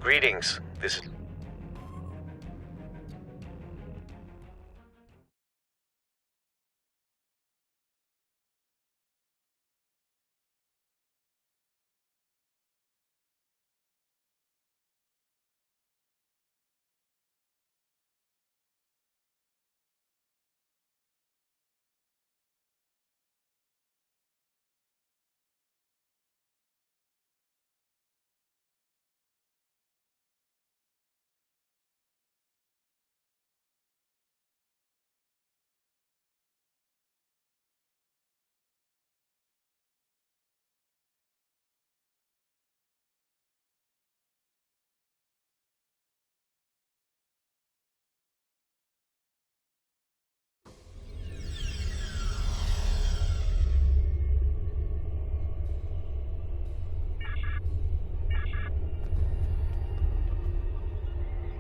Greetings. This is...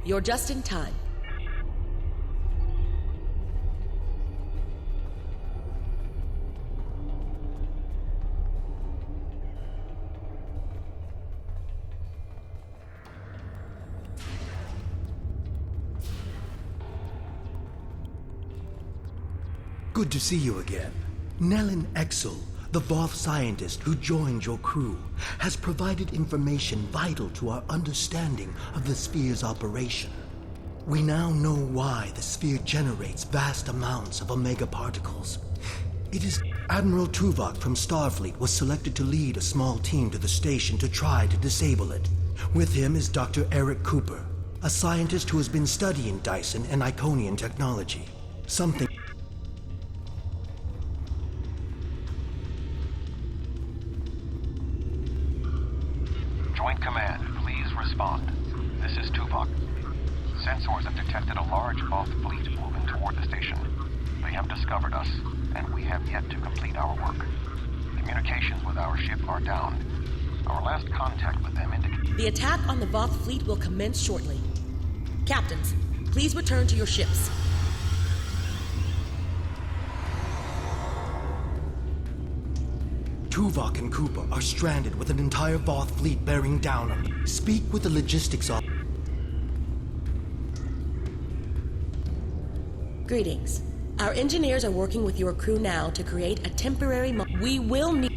You're just in time. Good to see you again. Nellen Exel, the Voth scientist who joined your crew, has provided information vital to our understanding of the sphere's operation. We now know why the sphere generates vast amounts of omega particles. It is Admiral Tuvok from Starfleet was selected to lead a small team to the station to try to disable it. With him is Dr. Eric Cooper, a scientist who has been studying Dyson and Iconian technology. Something Joint Command, please respond. This is Tuvok. Sensors have detected a large Voth fleet moving toward the station. They have discovered us, and we have yet to complete our work. Communications with our ship are down. Our last contact with them indicates... The attack on the Voth fleet will commence shortly. Captains, please return to your ships. Tuvok and Cooper are stranded with an entire Voth fleet bearing down on them. Speak with the logistics officer. Greetings. Our engineers are working with your crew now to create a temporary we will need...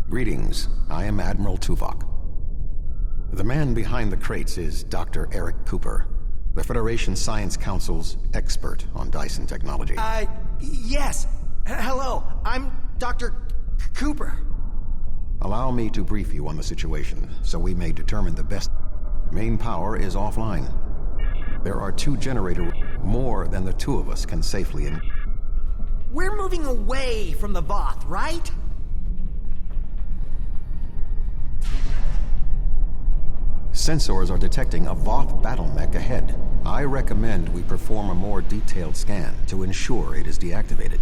Greetings. I am Admiral Tuvok. The man behind the crates is Dr. Eric Cooper, the Federation Science Council's expert on Dyson technology. Yes. Hello, I'm Dr. Cooper. Allow me to brief you on the situation, so we may determine the best. Main power is offline. There are 2 generators, more than the 2 of us can safely We're moving away from the Voth, right? Sensors are detecting a Voth battle mech ahead. I recommend we perform a more detailed scan to ensure it is deactivated.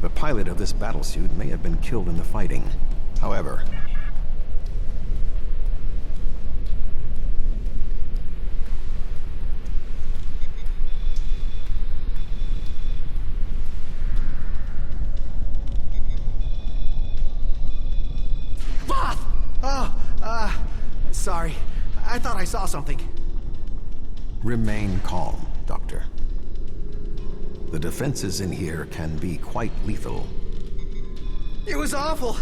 The pilot of this battlesuit may have been killed in the fighting. However, Voth! Sorry. I thought I saw something. remain calm, Doctor. The defenses in here can be quite lethal. It was awful.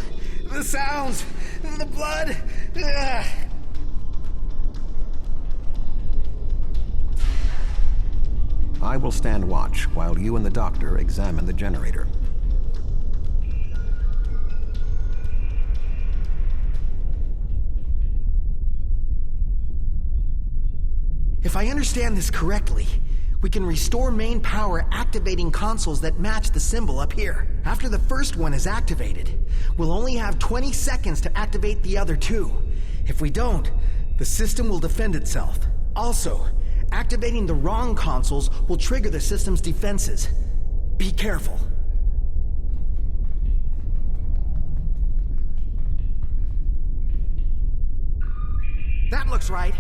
The sounds, the blood. I will stand watch while you and the doctor examine the generator. If I understand this correctly, we can restore main power activating consoles that match the symbol up here. After the first one is activated, we'll only have 20 seconds to activate the other 2. If we don't, the system will defend itself. Also, activating the wrong consoles will trigger the system's defenses. Be careful. That looks right.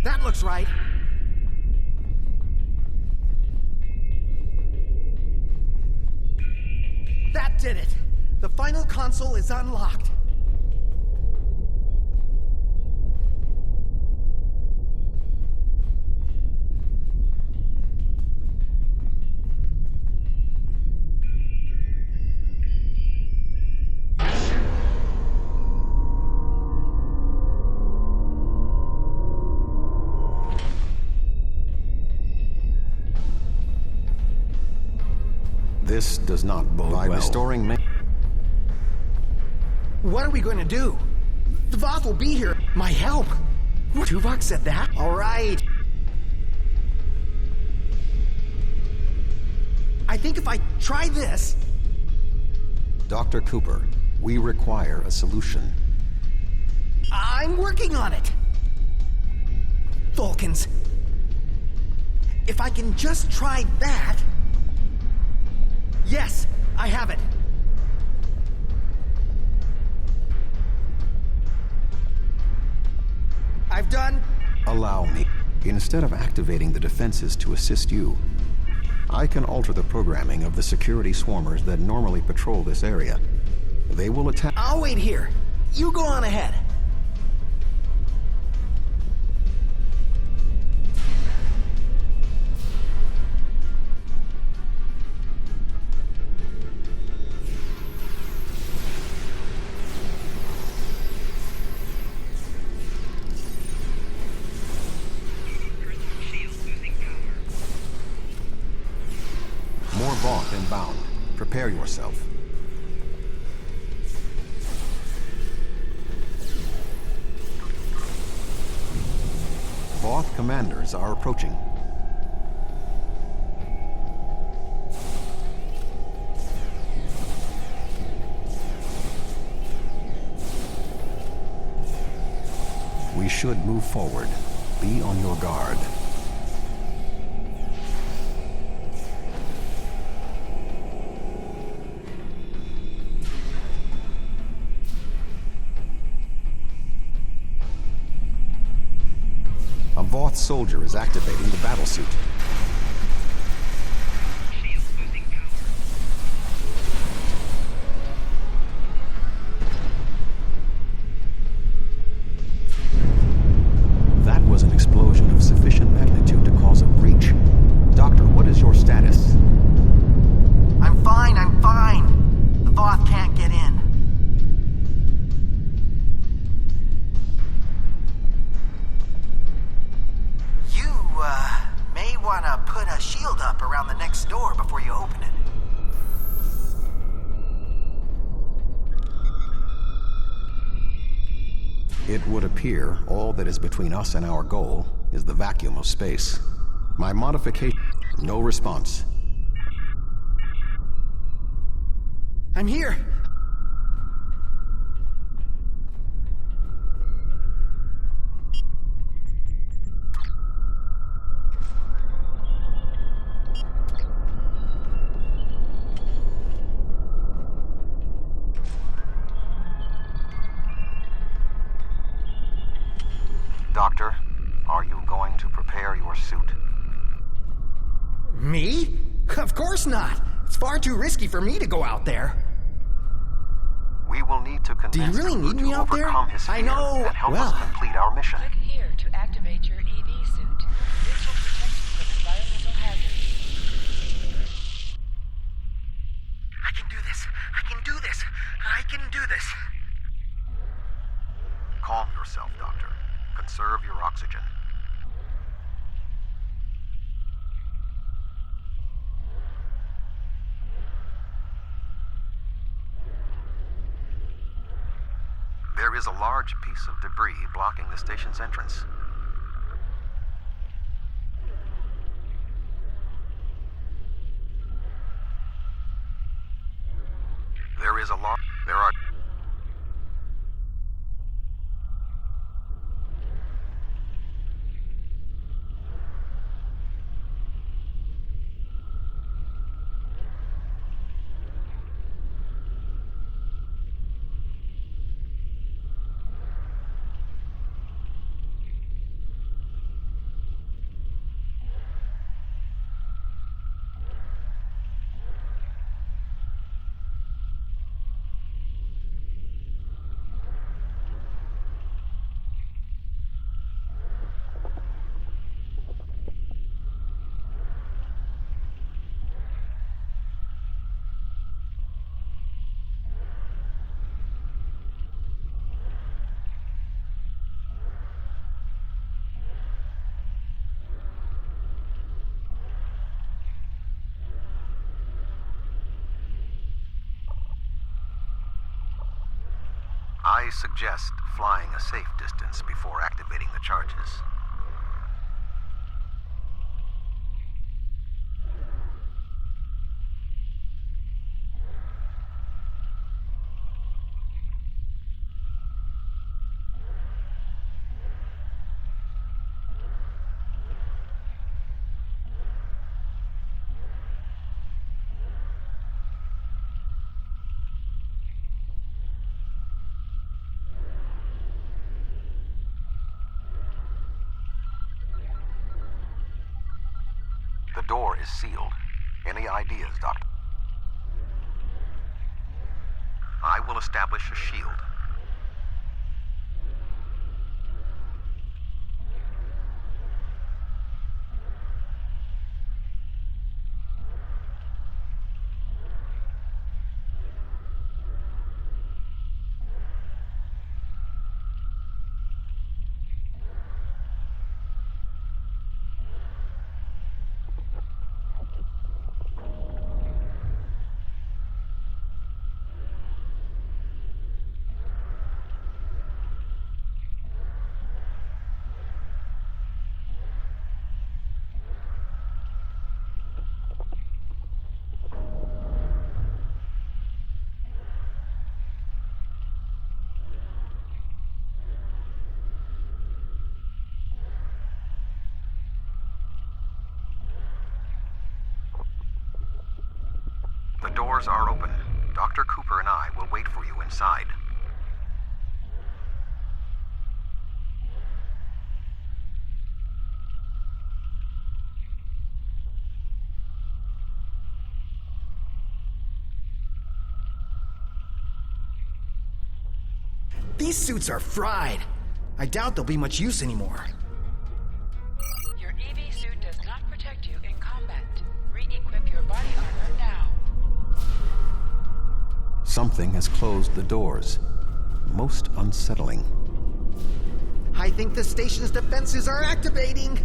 That looks right. That did it. The final console is unlocked. This does not bode well. By restoring What are we going to do? The Voth will be here. My help. Tuvok said that? All right. I think if I try this... Dr. Cooper, we require a solution. I'm working on it. Vulcans. If I can just try that... Yes, I have it. I've done... Allow me. Instead of activating the defenses to assist you, I can alter the programming of the security swarmers that normally patrol this area. They will attack... I'll wait here. You go on ahead. More Voth inbound. Prepare yourself. Voth commanders are approaching. We should move forward. Be on your guard. A Voth soldier is activating the battlesuit. That was an explosion of sufficient magnitude to cause a breach. Doctor, what is your status? I'm fine. The Voth can't get in. You, may wanna put a shield up around the next door before you open it. It would appear all that is between us and our goal is the vacuum of space. My modification... No response. I'm here. Doctor, are you going to prepare your suit? Me? Of course not. It's far too risky for me to go out there. We will need to convince Do you really him need me to out there? overcome his I fear know, and help well... us complete our mission. Click here to activate your EV suit. This will protect you from environmental hazards. I can do this. I can do this. Calm yourself, Doctor. Conserve your oxygen. There is a large piece of debris blocking the station's entrance. There are... I suggest flying a safe distance before activating the charges. The door is sealed. Any ideas, Doctor? I will establish a shield. The doors are open. Dr. Cooper and I will wait for you inside. These suits are fried. I doubt they'll be much use anymore. Your EV suit does not protect you in combat. Re-equip your body armor now. Something has closed the doors. Most unsettling. I think the station's defenses are activating.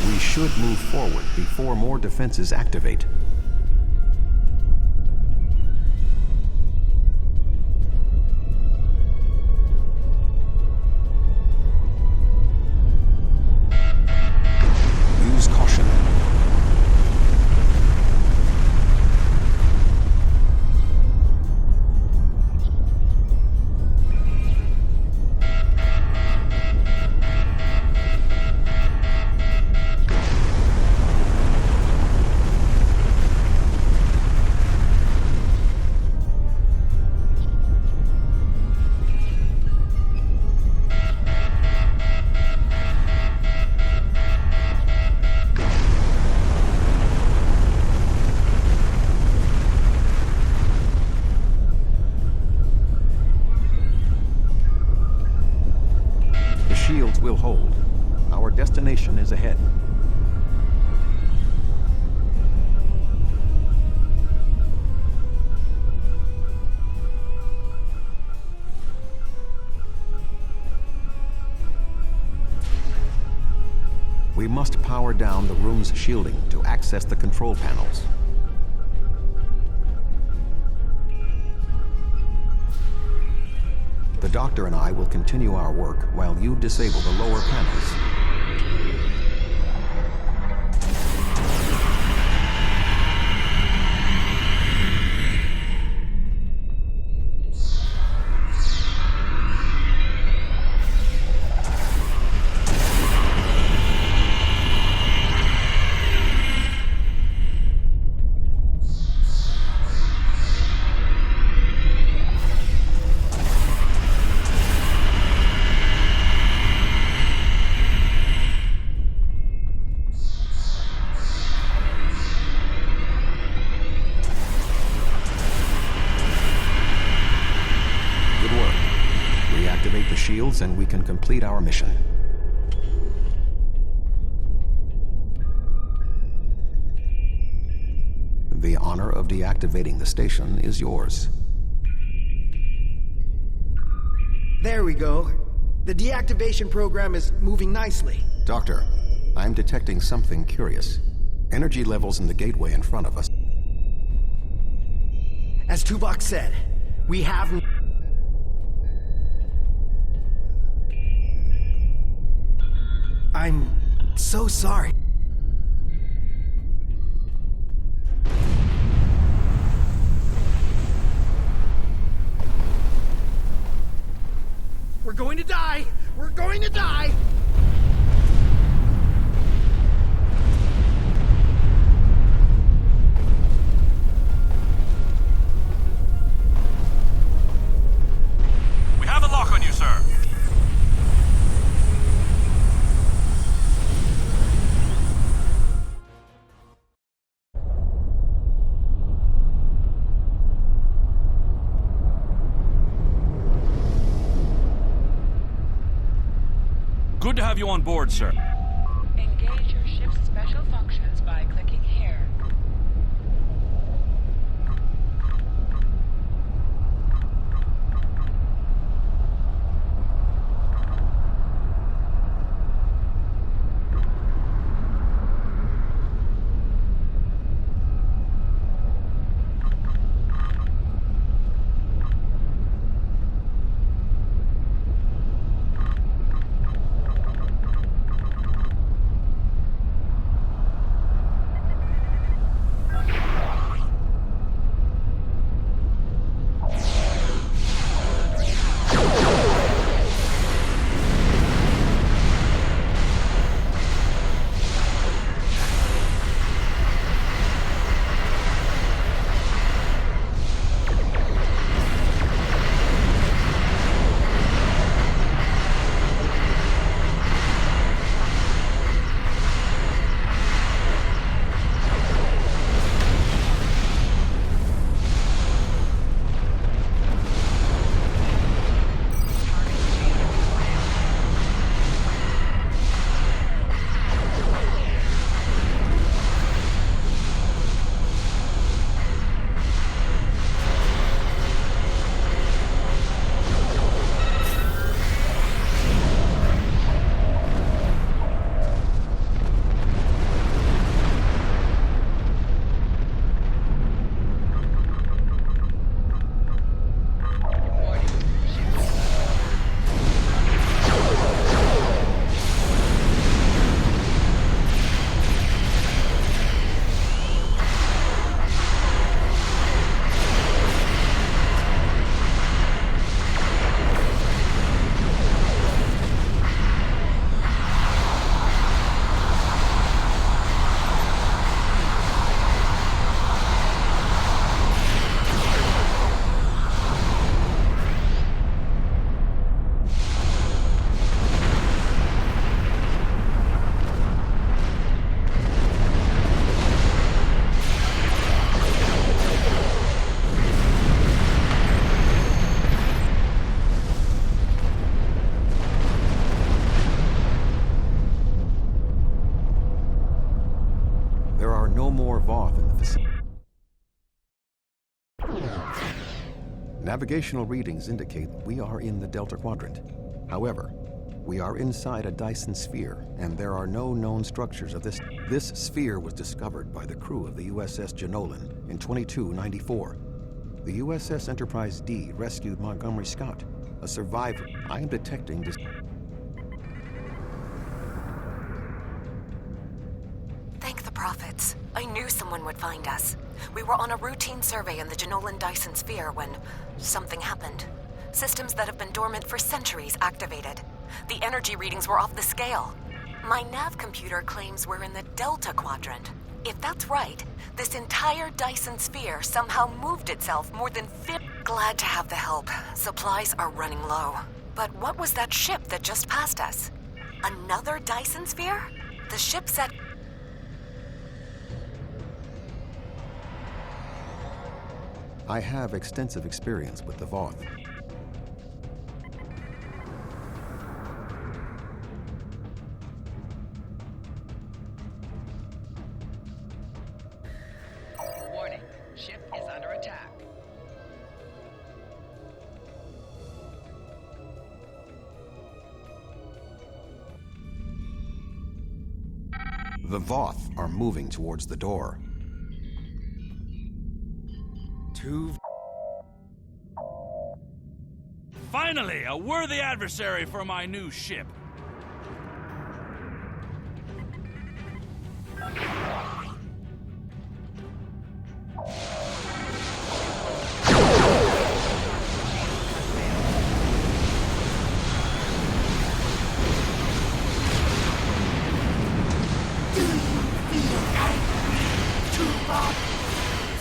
We should move forward before more defenses activate. Use caution. Shields will hold. Our destination is ahead. We must power down the room's shielding to access the control panels. The doctor and I will continue our work while you disable the lower panels. Reactivate the shields and we can complete our mission. The honor of deactivating the station is yours. There we go. The deactivation program is moving nicely. Doctor, I'm detecting something curious. Energy levels in the gateway in front of us. As Tuvok said, we have... I'm so sorry. We're going to die! We're going to die! We have a lock on you, sir. Good to have you on board, sir. Engage your ship's special functions by clicking here. Voth in the vicinity. Navigational readings indicate we are in the Delta Quadrant. However, we are inside a Dyson sphere, and there are no known structures of this. This sphere was discovered by the crew of the USS Jenolan in 2294. The USS Enterprise D rescued Montgomery Scott, a survivor. I am detecting this. Thank the prophets. I knew someone would find us. We were on a routine survey in the Jenolan Dyson sphere when something happened. Systems that have been dormant for centuries activated. The energy readings were off the scale. My nav computer claims we're in the Delta Quadrant. If that's right, this entire Dyson sphere somehow moved itself more than 50. Glad to have the help. Supplies are running low. But what was that ship that just passed us? Another Dyson sphere? The ship said... I have extensive experience with the Voth. Warning, ship is under attack. The Voth are moving towards the door. Finally, a worthy adversary for my new ship.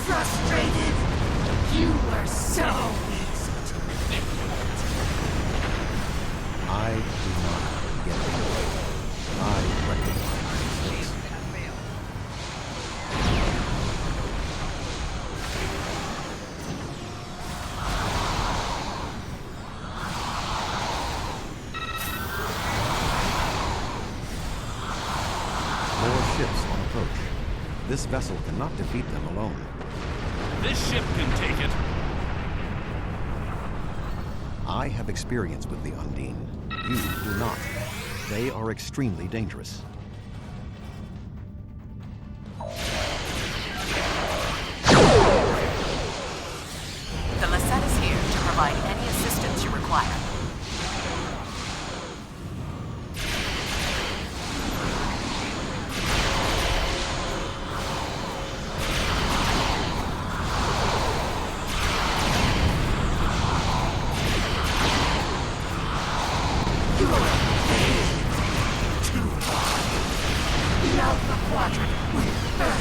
Frustrated? You were so easy to manipulate. I do not get it. I recognize my mistakes. More ships on approach. This vessel cannot defeat them alone. This ship can take it. I have experience with the Undine. You do not. They are extremely dangerous. The Lasset is here to provide any assistance you require. Now the Quadrant will burn.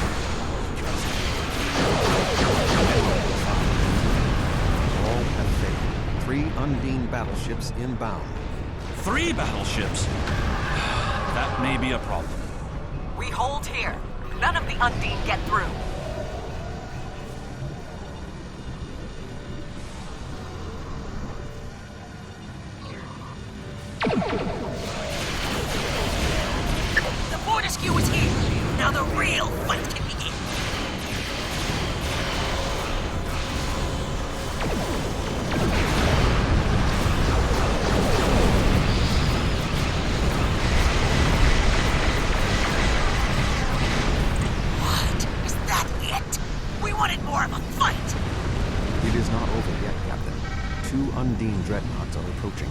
All have failed. 3 Undine battleships inbound. 3 battleships? That may be a problem. We hold here. None of the Undine get through. The Fortescue is here. Now the real fight can begin. What? Is that it? We wanted more of a fight. It is not over yet, Captain. 2 Undine dreadnoughts are approaching.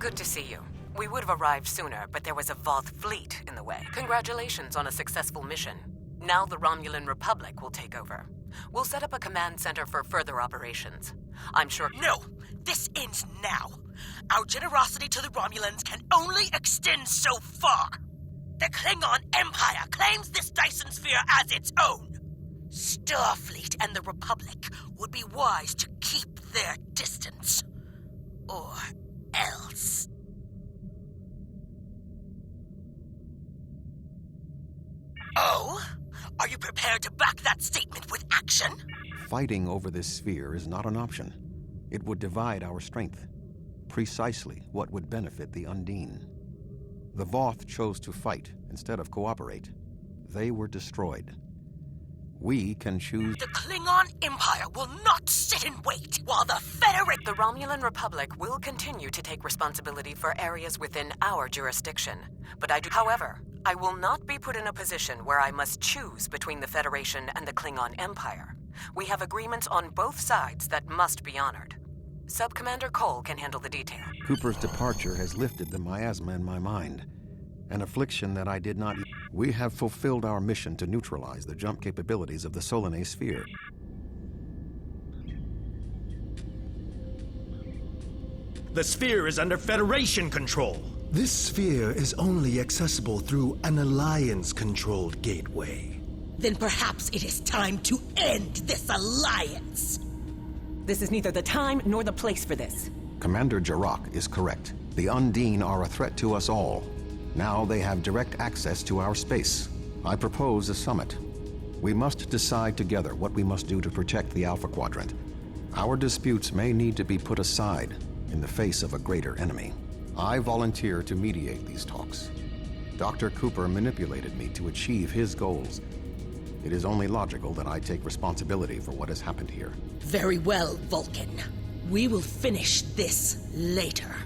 Good to see you. We would have arrived sooner, but there was a Voth fleet in the way. Congratulations on a successful mission. Now the Romulan Republic will take over. We'll set up a command center for further operations. I'm sure— No! This ends now! Our generosity to the Romulans can only extend so far! The Klingon Empire claims this Dyson sphere as its own! Starfleet and the Republic would be wise to keep their distance. Or else. Oh? Are you prepared to back that statement with action? Fighting over this sphere is not an option. It would divide our strength. Precisely what would benefit the Undine. The Voth chose to fight instead of cooperate. They were destroyed. We can choose— The Klingon Empire will not sit and wait while the Federation— The Romulan Republic will continue to take responsibility for areas within our jurisdiction. But However, I will not be put in a position where I must choose between the Federation and the Klingon Empire. We have agreements on both sides that must be honored. Sub-Commander Cole can handle the detail. Cooper's departure has lifted the miasma in my mind. An affliction that I did not— We have fulfilled our mission to neutralize the jump capabilities of the Solanae sphere. The sphere is under Federation control. This sphere is only accessible through an Alliance-controlled gateway. Then perhaps it is time to end this alliance! This is neither the time nor the place for this. Commander Jarrah is correct. The Undine are a threat to us all. Now they have direct access to our space. I propose a summit. We must decide together what we must do to protect the Alpha Quadrant. Our disputes may need to be put aside in the face of a greater enemy. I volunteer to mediate these talks. Dr. Cooper manipulated me to achieve his goals. It is only logical that I take responsibility for what has happened here. Very well, Vulcan. We will finish this later.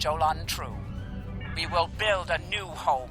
Jolan True. We will build a new home.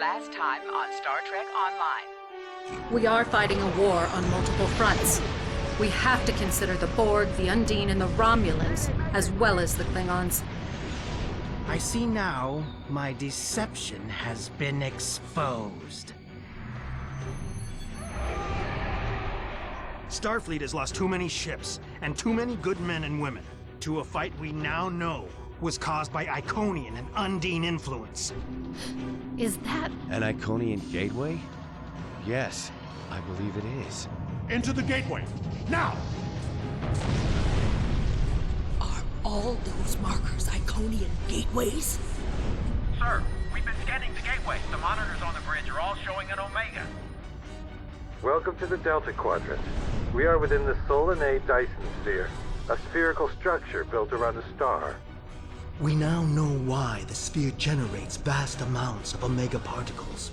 Last time on Star Trek Online. We are fighting a war on multiple fronts. We have to consider the Borg, the Undine, and the Romulans, as well as the Klingons. I see now my deception has been exposed. Starfleet has lost too many ships and too many good men and women to a fight we now know was caused by Iconian and Undine influence. Is that... an Iconian gateway? Yes, I believe it is. Into the gateway, now! Are all those markers Iconian gateways? Sir, we've been scanning the gateway. The monitors on the bridge are all showing an Omega. Welcome to the Delta Quadrant. We are within the Solanae Dyson sphere, a spherical structure built around a star. We now know why the sphere generates vast amounts of omega particles.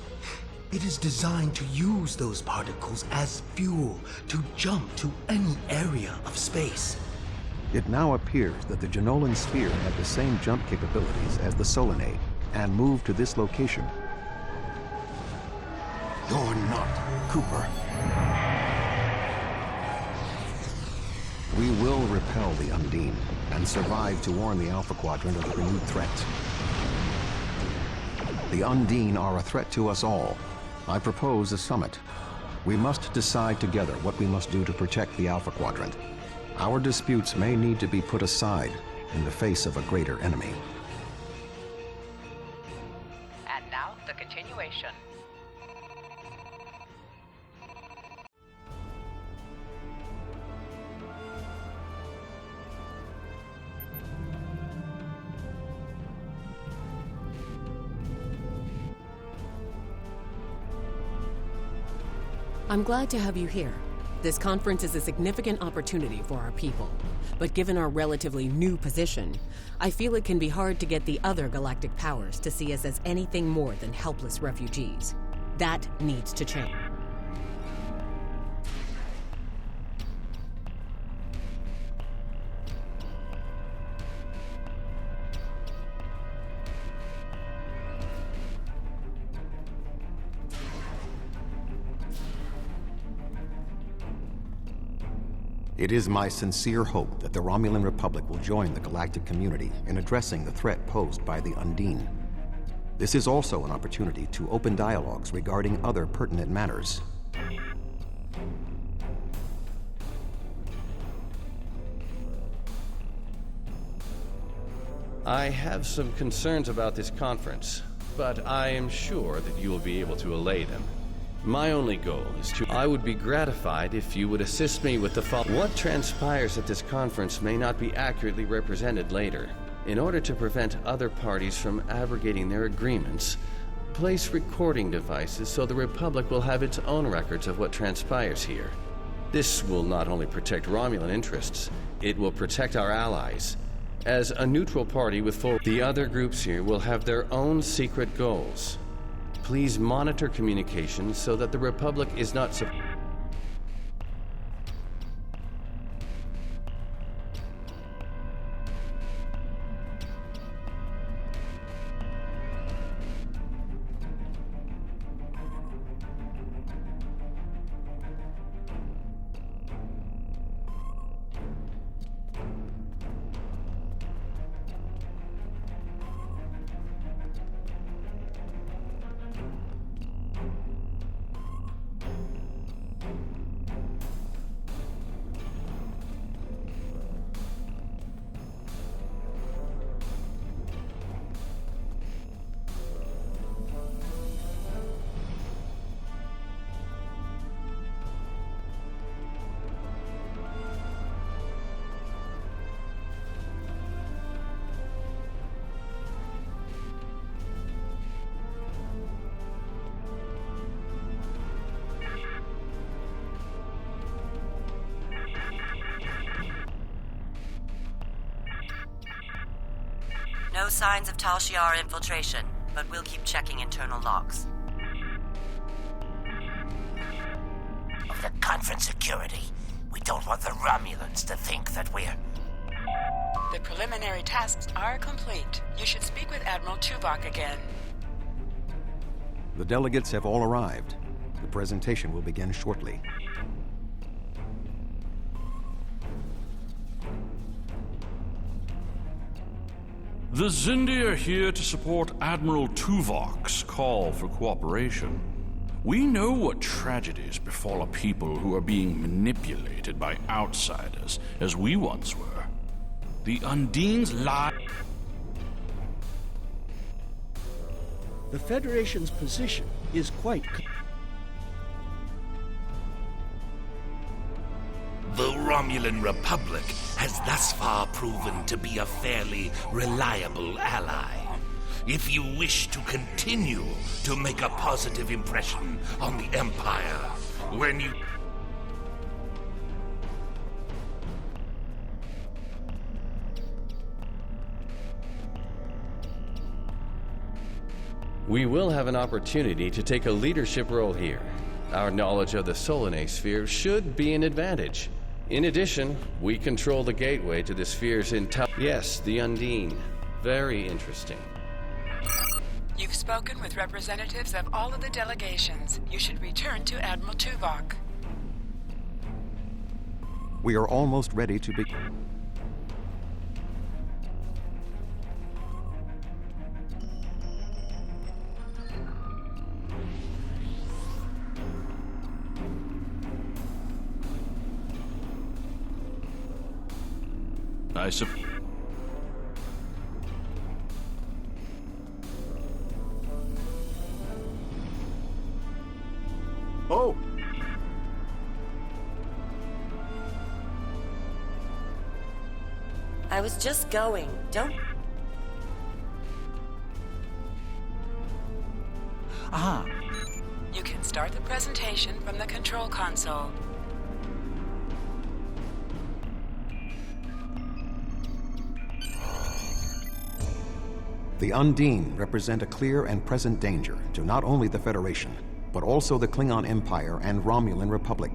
It is designed to use those particles as fuel to jump to any area of space. It now appears that the Janolan sphere had the same jump capabilities as the Solanae and moved to this location. You're not Cooper. We will repel the Undine and survive to warn the Alpha Quadrant of the renewed threat. The Undine are a threat to us all. I propose a summit. We must decide together what we must do to protect the Alpha Quadrant. Our disputes may need to be put aside in the face of a greater enemy. And now, the continuation. I'm glad to have you here. This conference is a significant opportunity for our people. But given our relatively new position, I feel it can be hard to get the other galactic powers to see us as anything more than helpless refugees. That needs to change. It is my sincere hope that the Romulan Republic will join the galactic community in addressing the threat posed by the Undine. This is also an opportunity to open dialogues regarding other pertinent matters. I have some concerns about this conference, but I am sure that you will be able to allay them. My only goal is to... I would be gratified if you would assist me with the following. What transpires at this conference may not be accurately represented later. In order to prevent other parties from abrogating their agreements, place recording devices so the Republic will have its own records of what transpires here. This will not only protect Romulan interests, it will protect our allies. As a neutral party with full... The other groups here will have their own secret goals. Please monitor communications so that the Republic is not... No signs of Tal Shiar infiltration, but we'll keep checking internal logs. Of the conference security, we don't want the Romulans to think that we're... The preliminary tasks are complete. You should speak with Admiral Tuvok again. The delegates have all arrived. The presentation will begin shortly. The Zindi are here to support Admiral Tuvok's call for cooperation. We know what tragedies befall a people who are being manipulated by outsiders, as we once were. The Undines lie. The Federation's position is quite... The Romulan Republic has thus far proven to be a fairly reliable ally. If you wish to continue to make a positive impression on the Empire, when you... We will have an opportunity to take a leadership role here. Our knowledge of the Solanae sphere should be an advantage. In addition, we control the gateway to the sphere's Yes, the Undine. Very interesting. You've spoken with representatives of all of the delegations. You should return to Admiral Tuvok. We are almost ready to begin. I suppose. Oh! I was just going. Don't... Ah. You can start the presentation from the control console. The Undine represent a clear and present danger to not only the Federation, but also the Klingon Empire and Romulan Republic.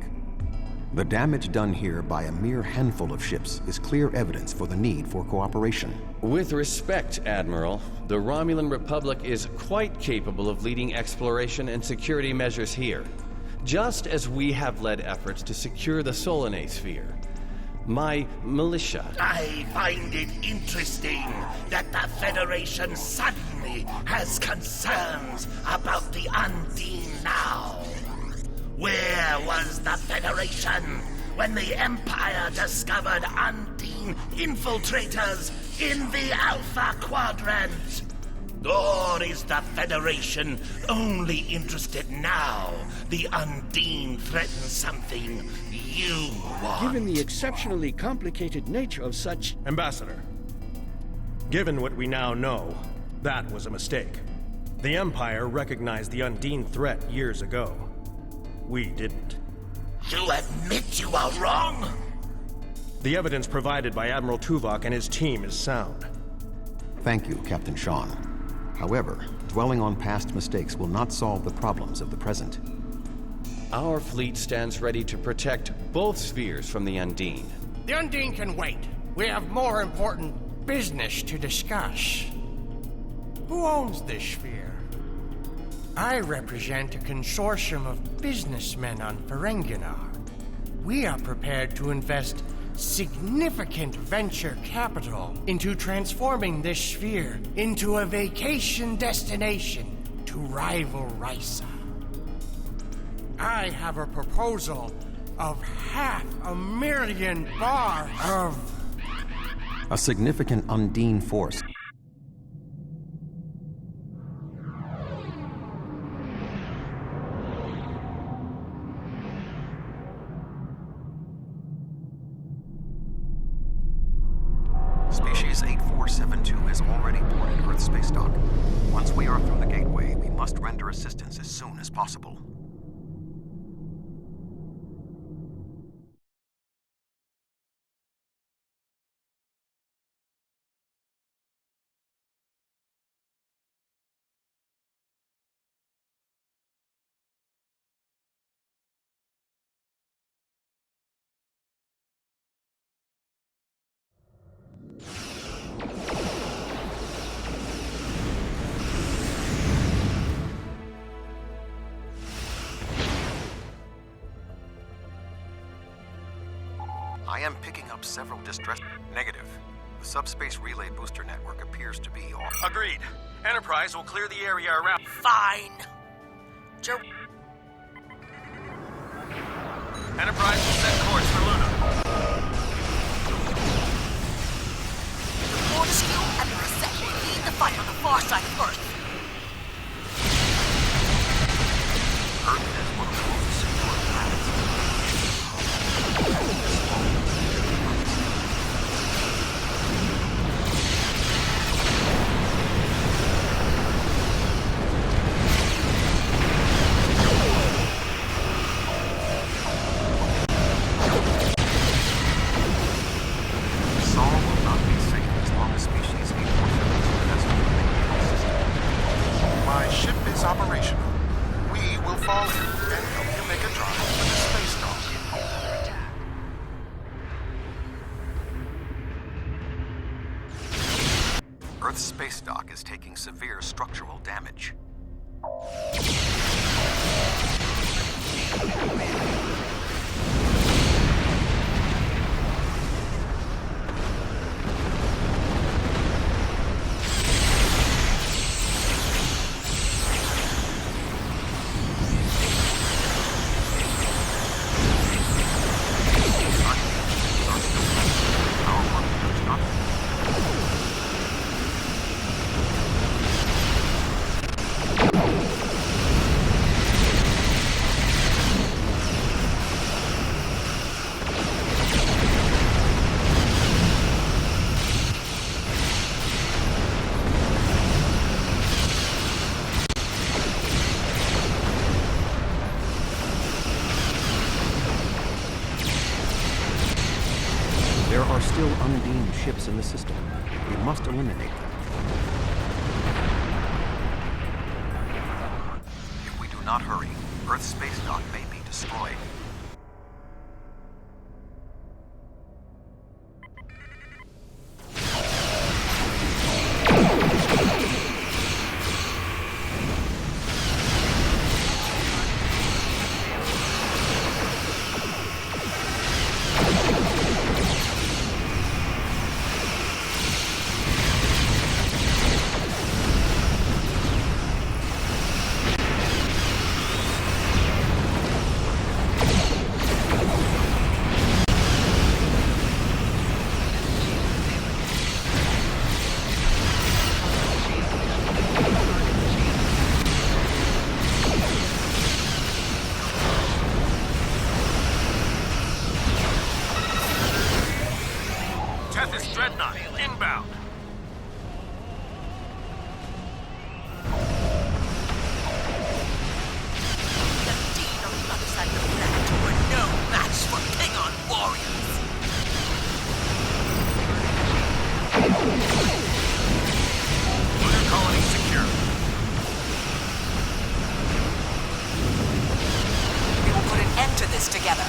The damage done here by a mere handful of ships is clear evidence for the need for cooperation. With respect, Admiral, the Romulan Republic is quite capable of leading exploration and security measures here, just as we have led efforts to secure the Solanae sphere. My militia... I find it interesting that the Federation suddenly has concerns about the Undine now. Where was the Federation when the Empire discovered Undine infiltrators in the Alpha Quadrant? Or is the Federation only interested now the Undine threatens something you want? Given the exceptionally complicated nature of such... Ambassador, given what we now know, that was a mistake. The Empire recognized the Undine threat years ago. We didn't. You admit you are wrong? The evidence provided by Admiral Tuvok and his team is sound. Thank you, Captain Sean. However, dwelling on past mistakes will not solve the problems of the present. Our fleet stands ready to protect both spheres from the Undine. The Undine can wait. We have more important business to discuss. Who owns this sphere? I represent a consortium of businessmen on Ferenginar. We are prepared to invest significant venture capital into transforming this sphere into a vacation destination to rival Risa. I have a proposal of $500,000 of... A significant Undine force. Species 8472 has already boarded Earth space dock. Once we are through the gateway, we must render assistance as soon as possible. am picking up several distress... Negative. The subspace relay booster network appears to be off. Agreed. Enterprise will clear the area around... Fine. Enterprise will set course for Luna. Fortescue and Reset will lead the fight on the far side of Earth. Earth is one of the most secure planets. My ship is operational. We will fall in and help you make a drive for the space dock. Earth's space dock is taking severe structural damage. There are still Undine ships in the system. We must eliminate them. If we do not hurry, Earth's space dock may be destroyed. Tethys Dreadnought, inbound. The Dean on the other side of the planet were no match for Klingon warriors. Lunar colony secure. We will put an end to this together.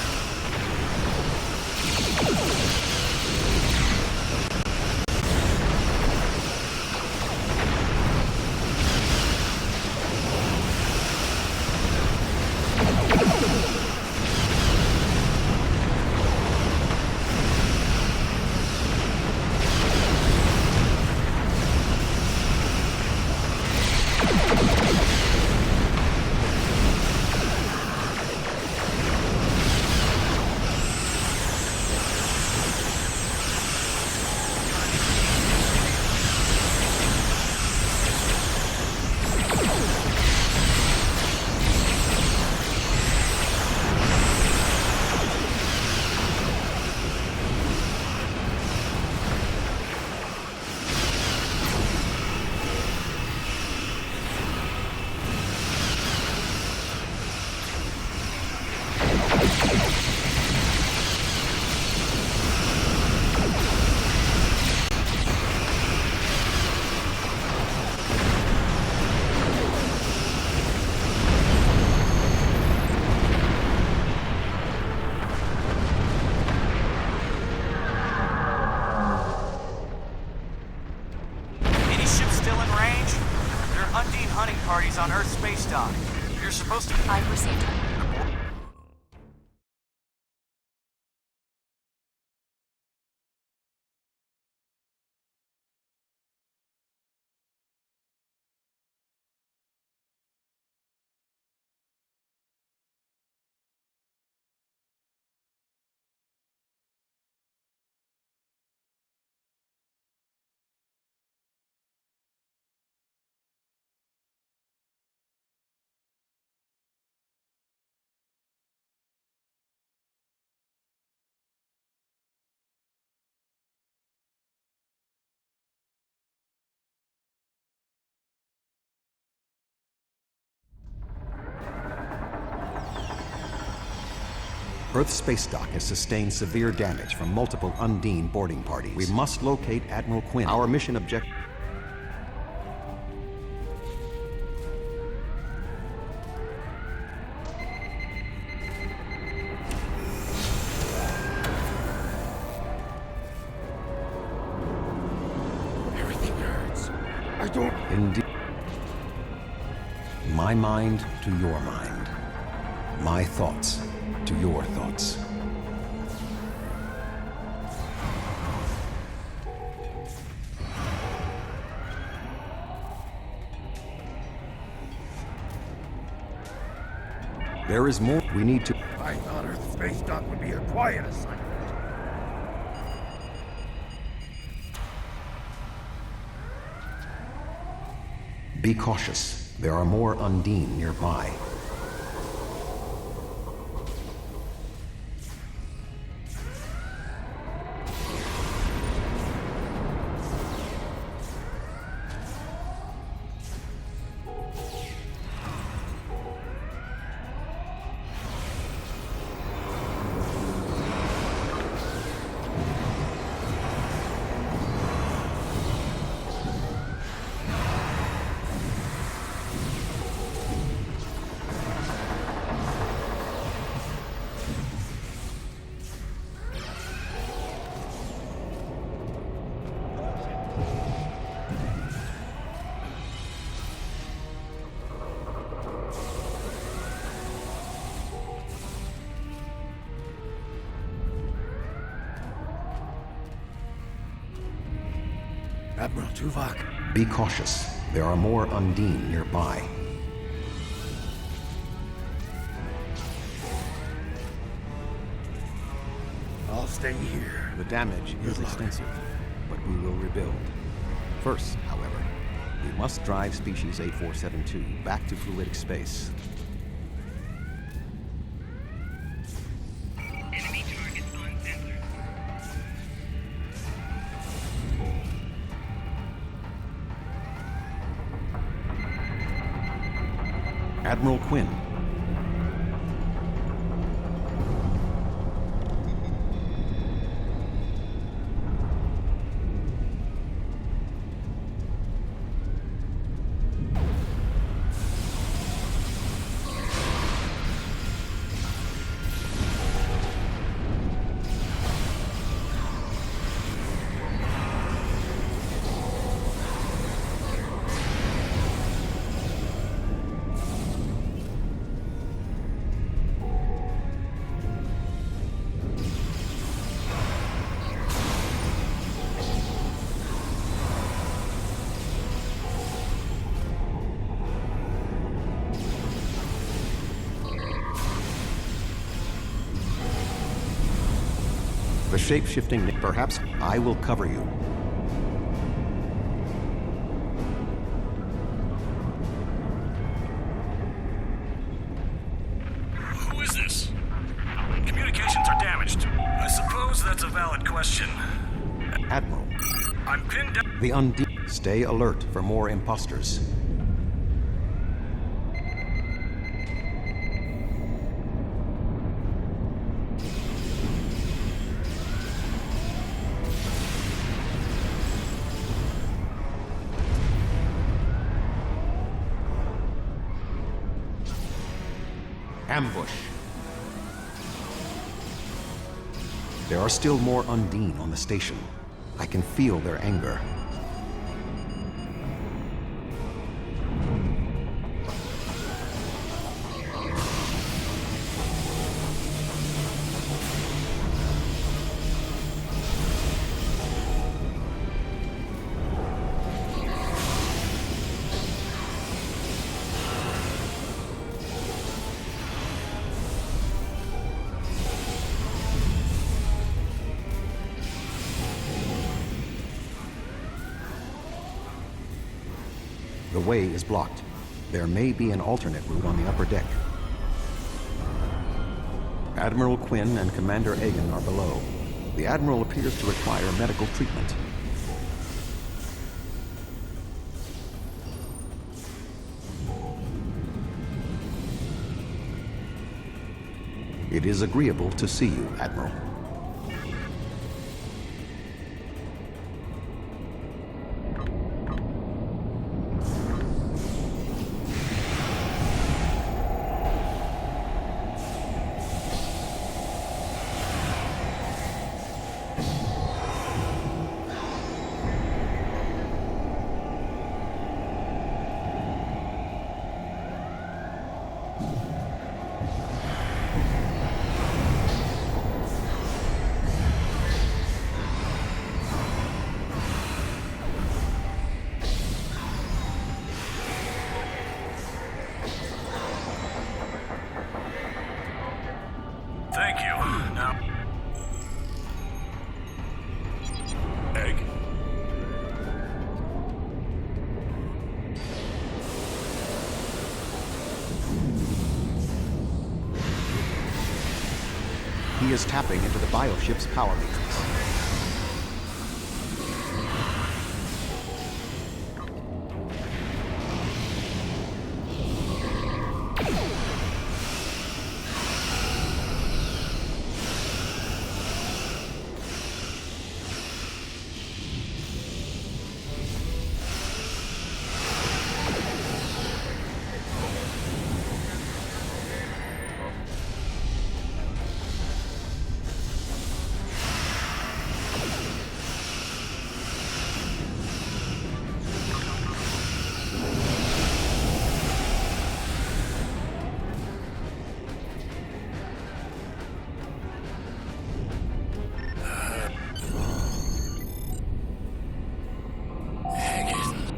Undine hunting parties on Earth's space dock. You're supposed to... I've received Earth's space dock has sustained severe damage from multiple Undine boarding parties. We must locate Admiral Quinn. Our mission objective... Everything hurts. I don't... Indeed. My mind to your mind. My thoughts to your thoughts. There is more we need to... I thought Earth space dock would be a quiet assignment. Be cautious. There are more Undine nearby. Admiral Tuvok. Be cautious. There are more Undine nearby. I'll stay here. The damage is extensive, but we will rebuild. First, however, we must drive Species 8472 back to fluidic space. Admiral Quinn. The shape-shifting... Perhaps I will cover you. Who is this? Communications are damaged. I suppose that's a valid question. Admiral. I'm pinned down... The Undine. Stay alert for more imposters. Ambush. There are still more Undine on the station. I can feel their anger. The way is blocked. There may be an alternate route on the upper deck. Admiral Quinn and Commander Egan are below. The Admiral appears to require medical treatment. It is agreeable to see you, Admiral. Thank you. Now... Egg? He is tapping into the bioship's power matrix.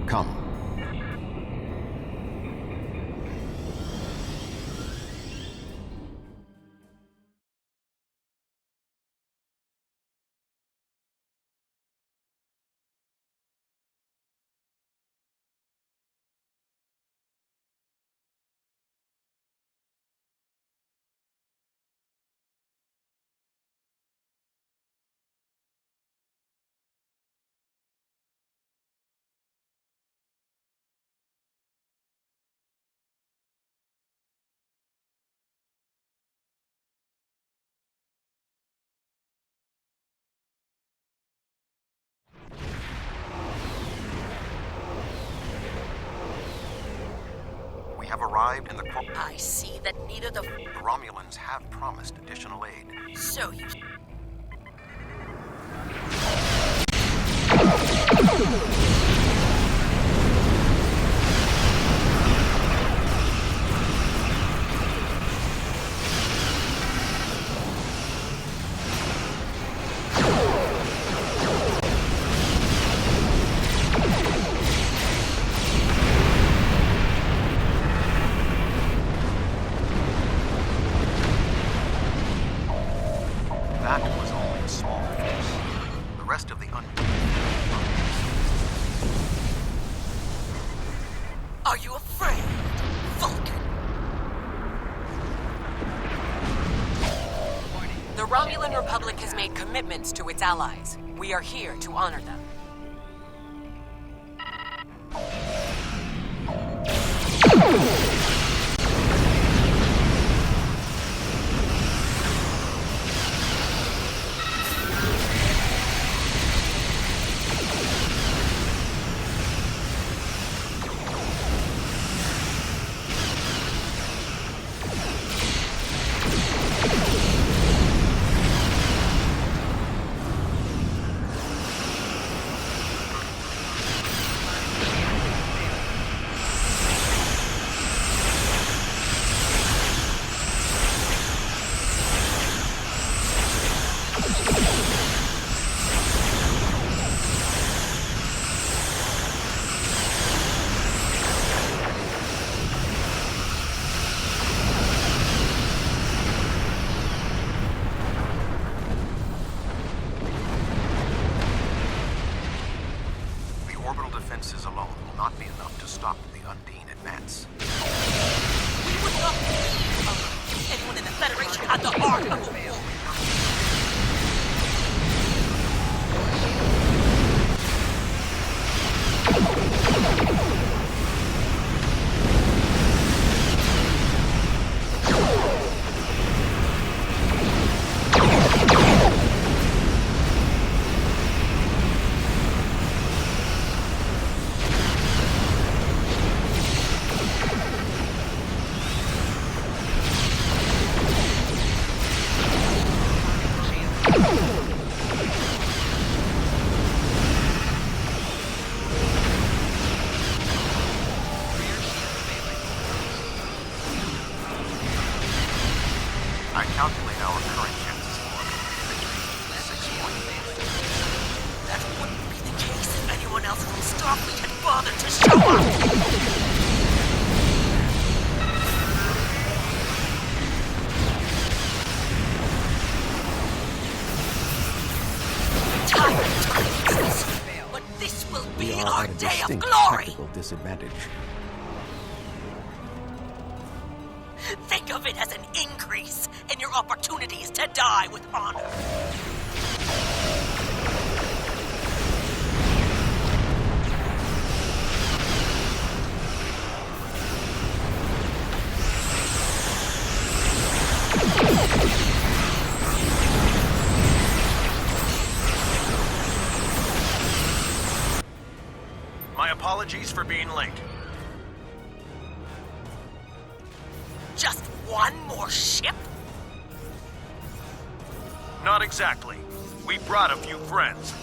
Come. We have arrived in the... I see that neither the Romulans have promised additional aid. So you... That was only a small force. The rest of the Are you afraid, Vulcan? The Romulan Republic has made commitments to its allies. We are here to honor them. defenses alone will not be enough to stop the Undine advance. We would not believe anyone in the Federation at the heart of a war. distinct glory! tactical disadvantage. Think of it as an increase in your opportunities to die with honor. My apologies for being late. Just one more ship? Not exactly. We brought a few friends.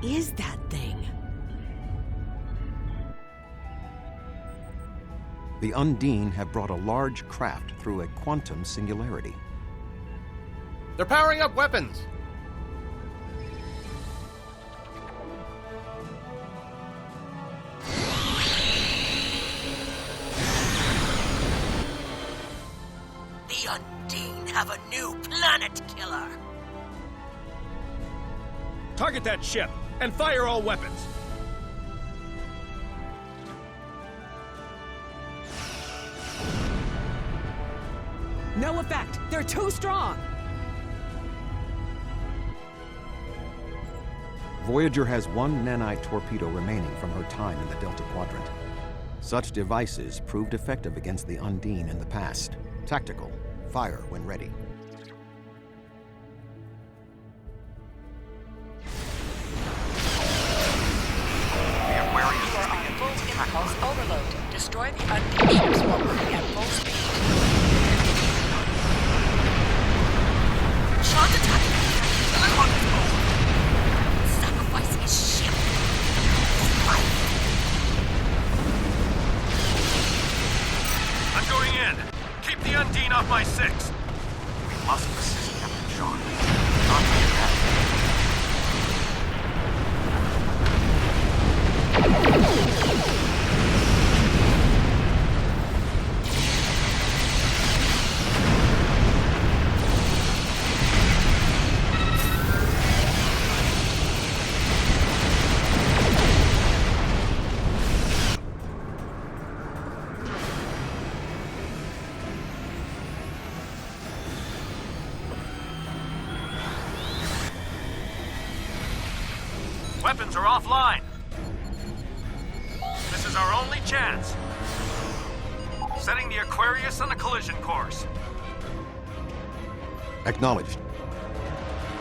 is that thing? The Undine have brought a large craft through a quantum singularity. They're powering up weapons! The Undine have a new planet killer! Target that ship, and fire all weapons! No effect! They're too strong! Voyager has one nanite torpedo remaining from her time in the Delta Quadrant. Such devices proved effective against the Undine in the past. Tactical. Fire when ready. The Aquarius You are is on beginning full its attack impulse mode. overload. Destroy the Undine ships while moving at full speed. Sean's attacking me! I'm on his own! Sacrificing his ship! I'm going in. Keep the Undine off my 6. We must assist Captain Sean. Not be attacked. Weapons are offline. This is our only chance. Setting the Aquarius on a collision course. Acknowledged.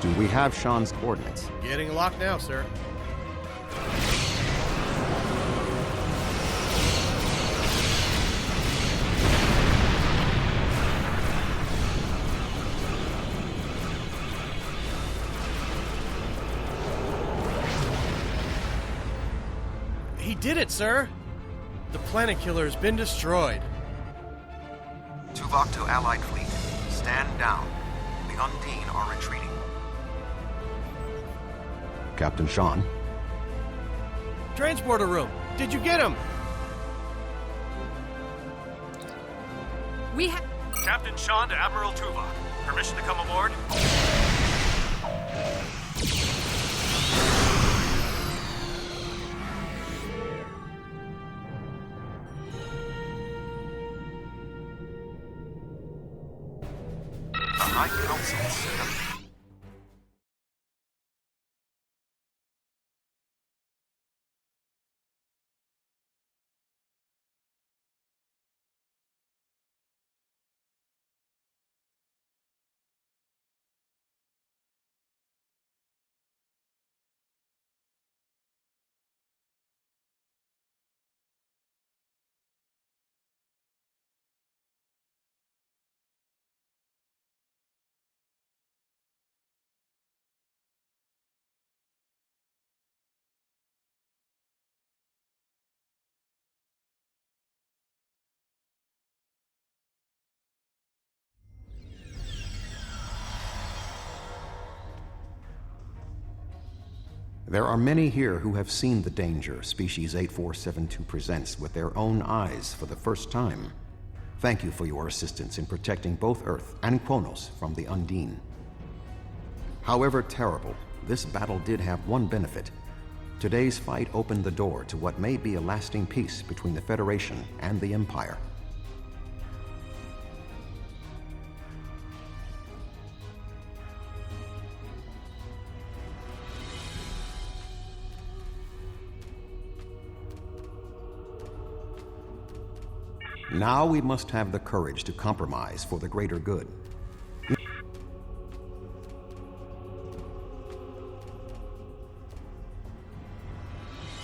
Do we have Sean's coordinates? Getting locked now, sir. He did it, sir! The planet killer has been destroyed. Tuvok to Allied fleet. Stand down. The Undine are retreating. Captain Sean? Transporter room! Did you get him? We have... Captain Sean to Admiral Tuvok. Permission to come aboard? The High Council system. There are many here who have seen the danger Species 8472 presents with their own eyes for the first time. Thank you for your assistance in protecting both Earth and Kronos from the Undine. However terrible, this battle did have one benefit. Today's fight opened the door to what may be a lasting peace between the Federation and the Empire. Now we must have the courage to compromise for the greater good.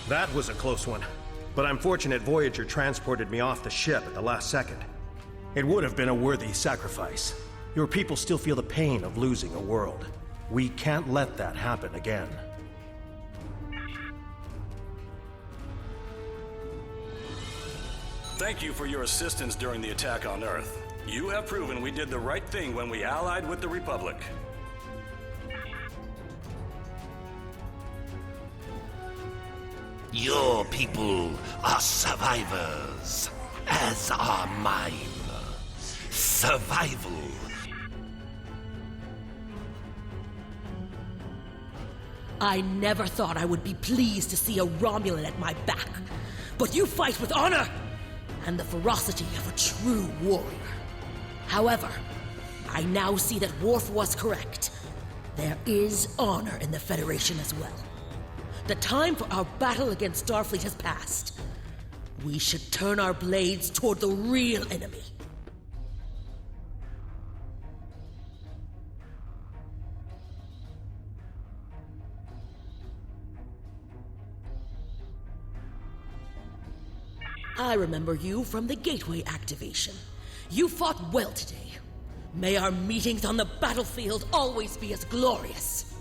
That was a close one. But I'm fortunate Voyager transported me off the ship at the last second. It would have been a worthy sacrifice. Your people still feel the pain of losing a world. We can't let that happen again. Thank you for your assistance during the attack on Earth. You have proven we did the right thing when we allied with the Republic. Your people are survivors, as are mine. Survival. I never thought I would be pleased to see a Romulan at my back. But you fight with honor and the ferocity of a true warrior. However, I now see that Worf was correct. There is honor in the Federation as well. The time for our battle against Starfleet has passed. We should turn our blades toward the real enemy. I remember you from the Gateway activation. You fought well today. May our meetings on the battlefield always be as glorious.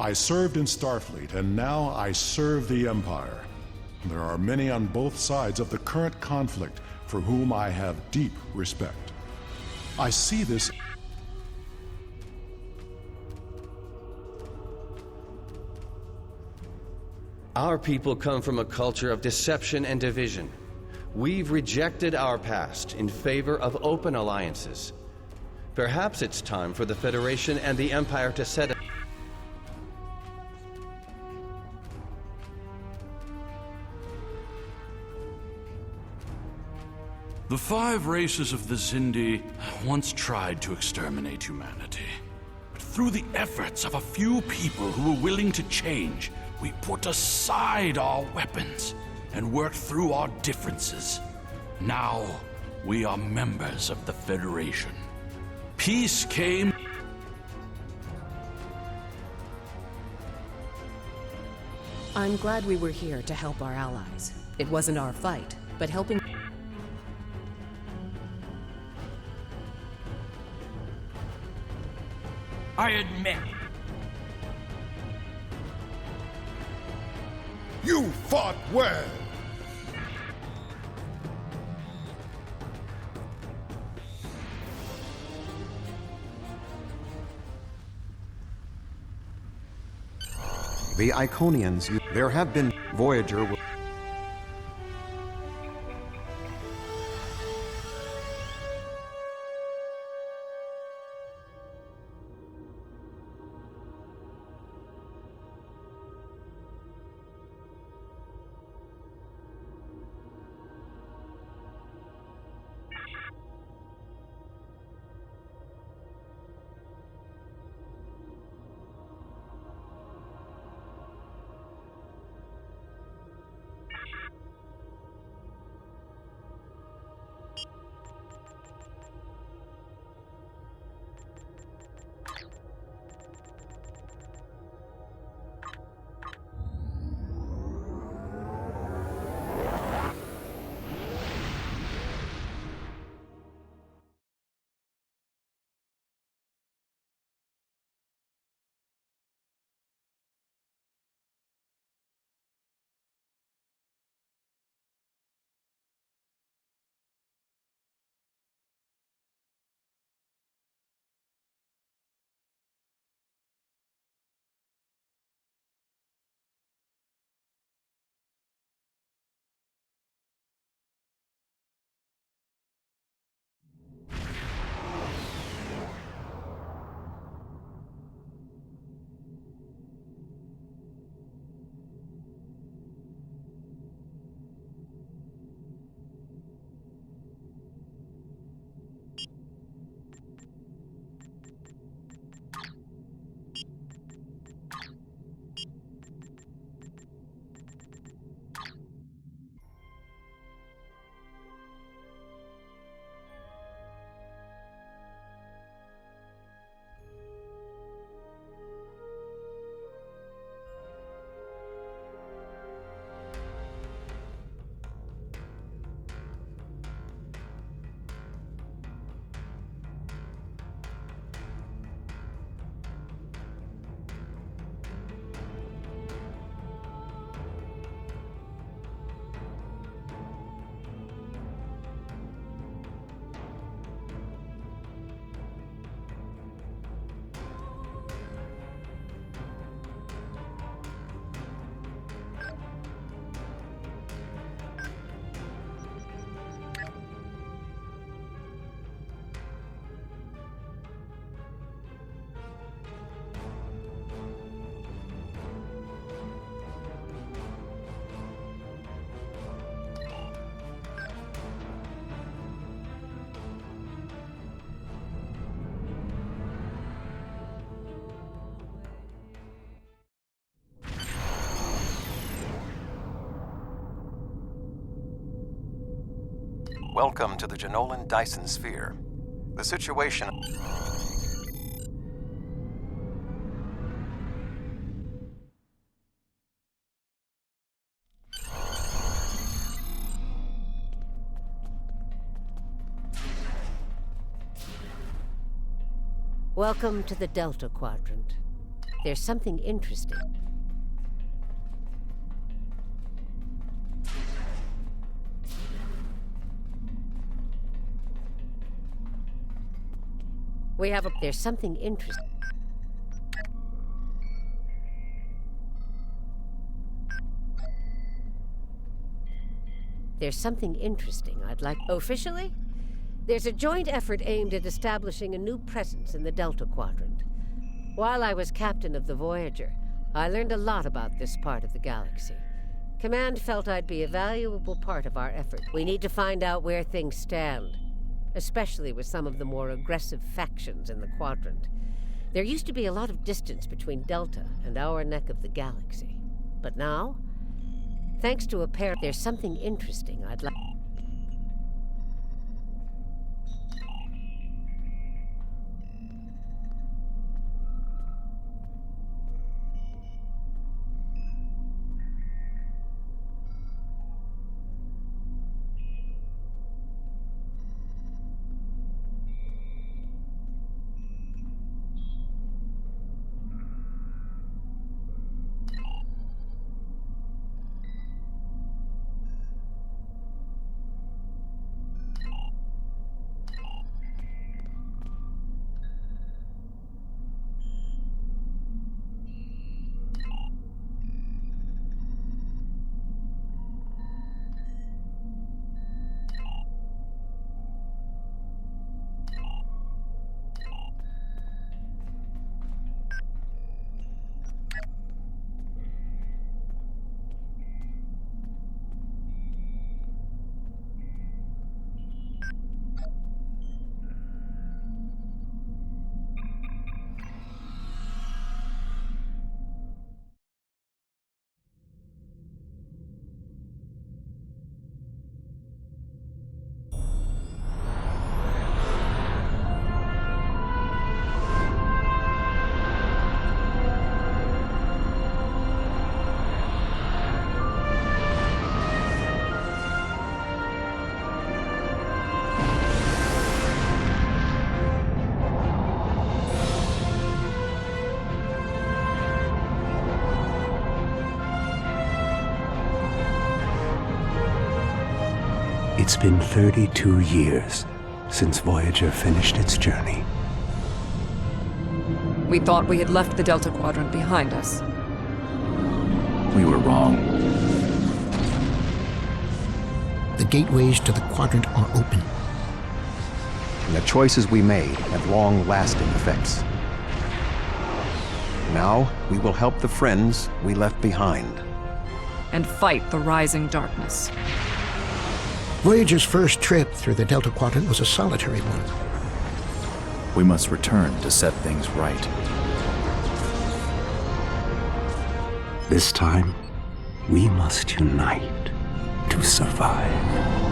I served in Starfleet, and now I serve the Empire. There are many on both sides of the current conflict for whom I have deep respect. I see this. Our people come from a culture of deception and division. We've rejected our past in favor of open alliances. Perhaps it's time for the Federation and the Empire to set a... The 5 races of the Xindi once tried to exterminate humanity. But through the efforts of a few people who were willing to change, we put aside our weapons and worked through our differences. Now, we are members of the Federation. Peace came... I'm glad we were here to help our allies. It wasn't our fight, but helping... I admit. You fought well! The Iconians, there have been... Voyager will... Welcome to the Janolan Dyson sphere. The situation... Welcome to the Delta Quadrant. There's something interesting. There's something interesting. There's something interesting I'd like... Officially? There's a joint effort aimed at establishing a new presence in the Delta Quadrant. While I was captain of the Voyager, I learned a lot about this part of the galaxy. Command felt I'd be a valuable part of our effort. We need to find out where things stand, especially with some of the more aggressive factions in the Quadrant. There used to be a lot of distance between Delta and our neck of the galaxy. But now, thanks to a pair, there's something interesting I'd like... It's been 32 years since Voyager finished its journey. We thought we had left the Delta Quadrant behind us. We were wrong. The gateways to the Quadrant are open. And the choices we made have long-lasting effects. Now, we will help the friends we left behind. And fight the rising darkness. Voyager's first trip through the Delta Quadrant was a solitary one. We must return to set things right. This time, we must unite to survive.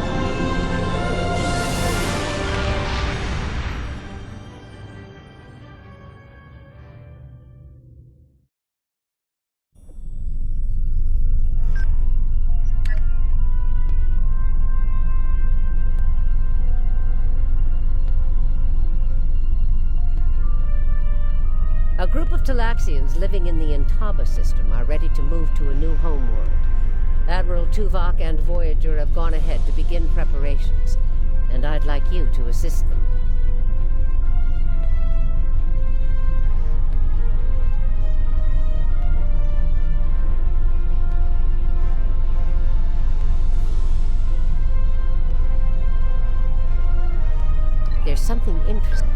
A group of Talaxians living in the Intaba system are ready to move to a new homeworld. Admiral Tuvok and Voyager have gone ahead to begin preparations, and I'd like you to assist them. There's something interesting.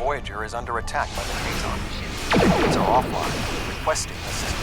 Voyager is under attack by the Quadrant. It's are offline, requesting assistance.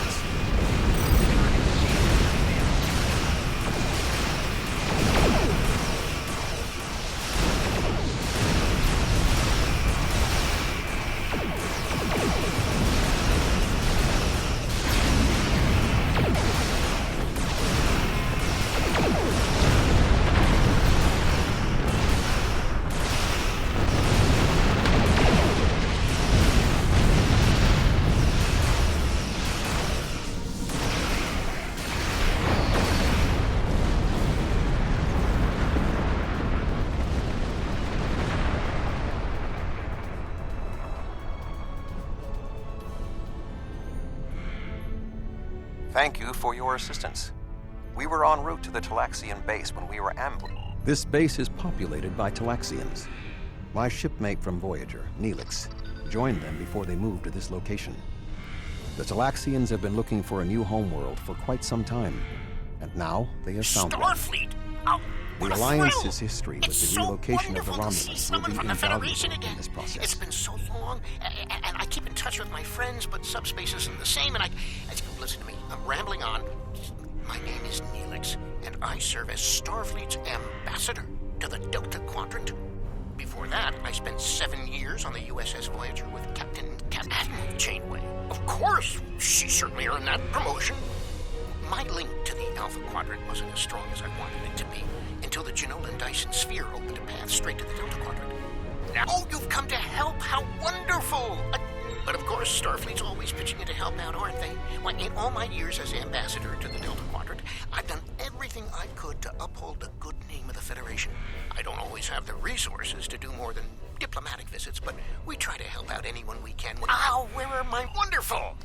Thank you for your assistance. We were en route to the Talaxian base when we were ambushed. This base is populated by Talaxians. My shipmate from Voyager, Neelix, joined them before they moved to this location. The Talaxians have been looking for a new homeworld for quite some time, and now they have found Starfleet! Oh, one. The Alliance's history with the relocation of the Romulans will be invaluable in this process. It's been so long, and I keep in touch with my friends, but subspace isn't the same, and listen to me, I'm rambling on. My name is Neelix, and I serve as Starfleet's ambassador to the Delta Quadrant. Before that, I spent 7 years on the USS Voyager with Captain Admiral Janeway. Of course, she certainly earned that promotion. My link to the Alpha Quadrant wasn't as strong as I wanted it to be until the Janolan Dyson sphere opened a path straight to the Delta Quadrant. Now, you've come to help! How wonderful! But of course, Starfleet's always pitching in to help out, aren't they? Well, in all my years as ambassador to the Delta Quadrant, I've done everything I could to uphold the good name of the Federation. I don't always have the resources to do more than diplomatic visits, but we try to help out anyone we can. Ow, where are my wonderful?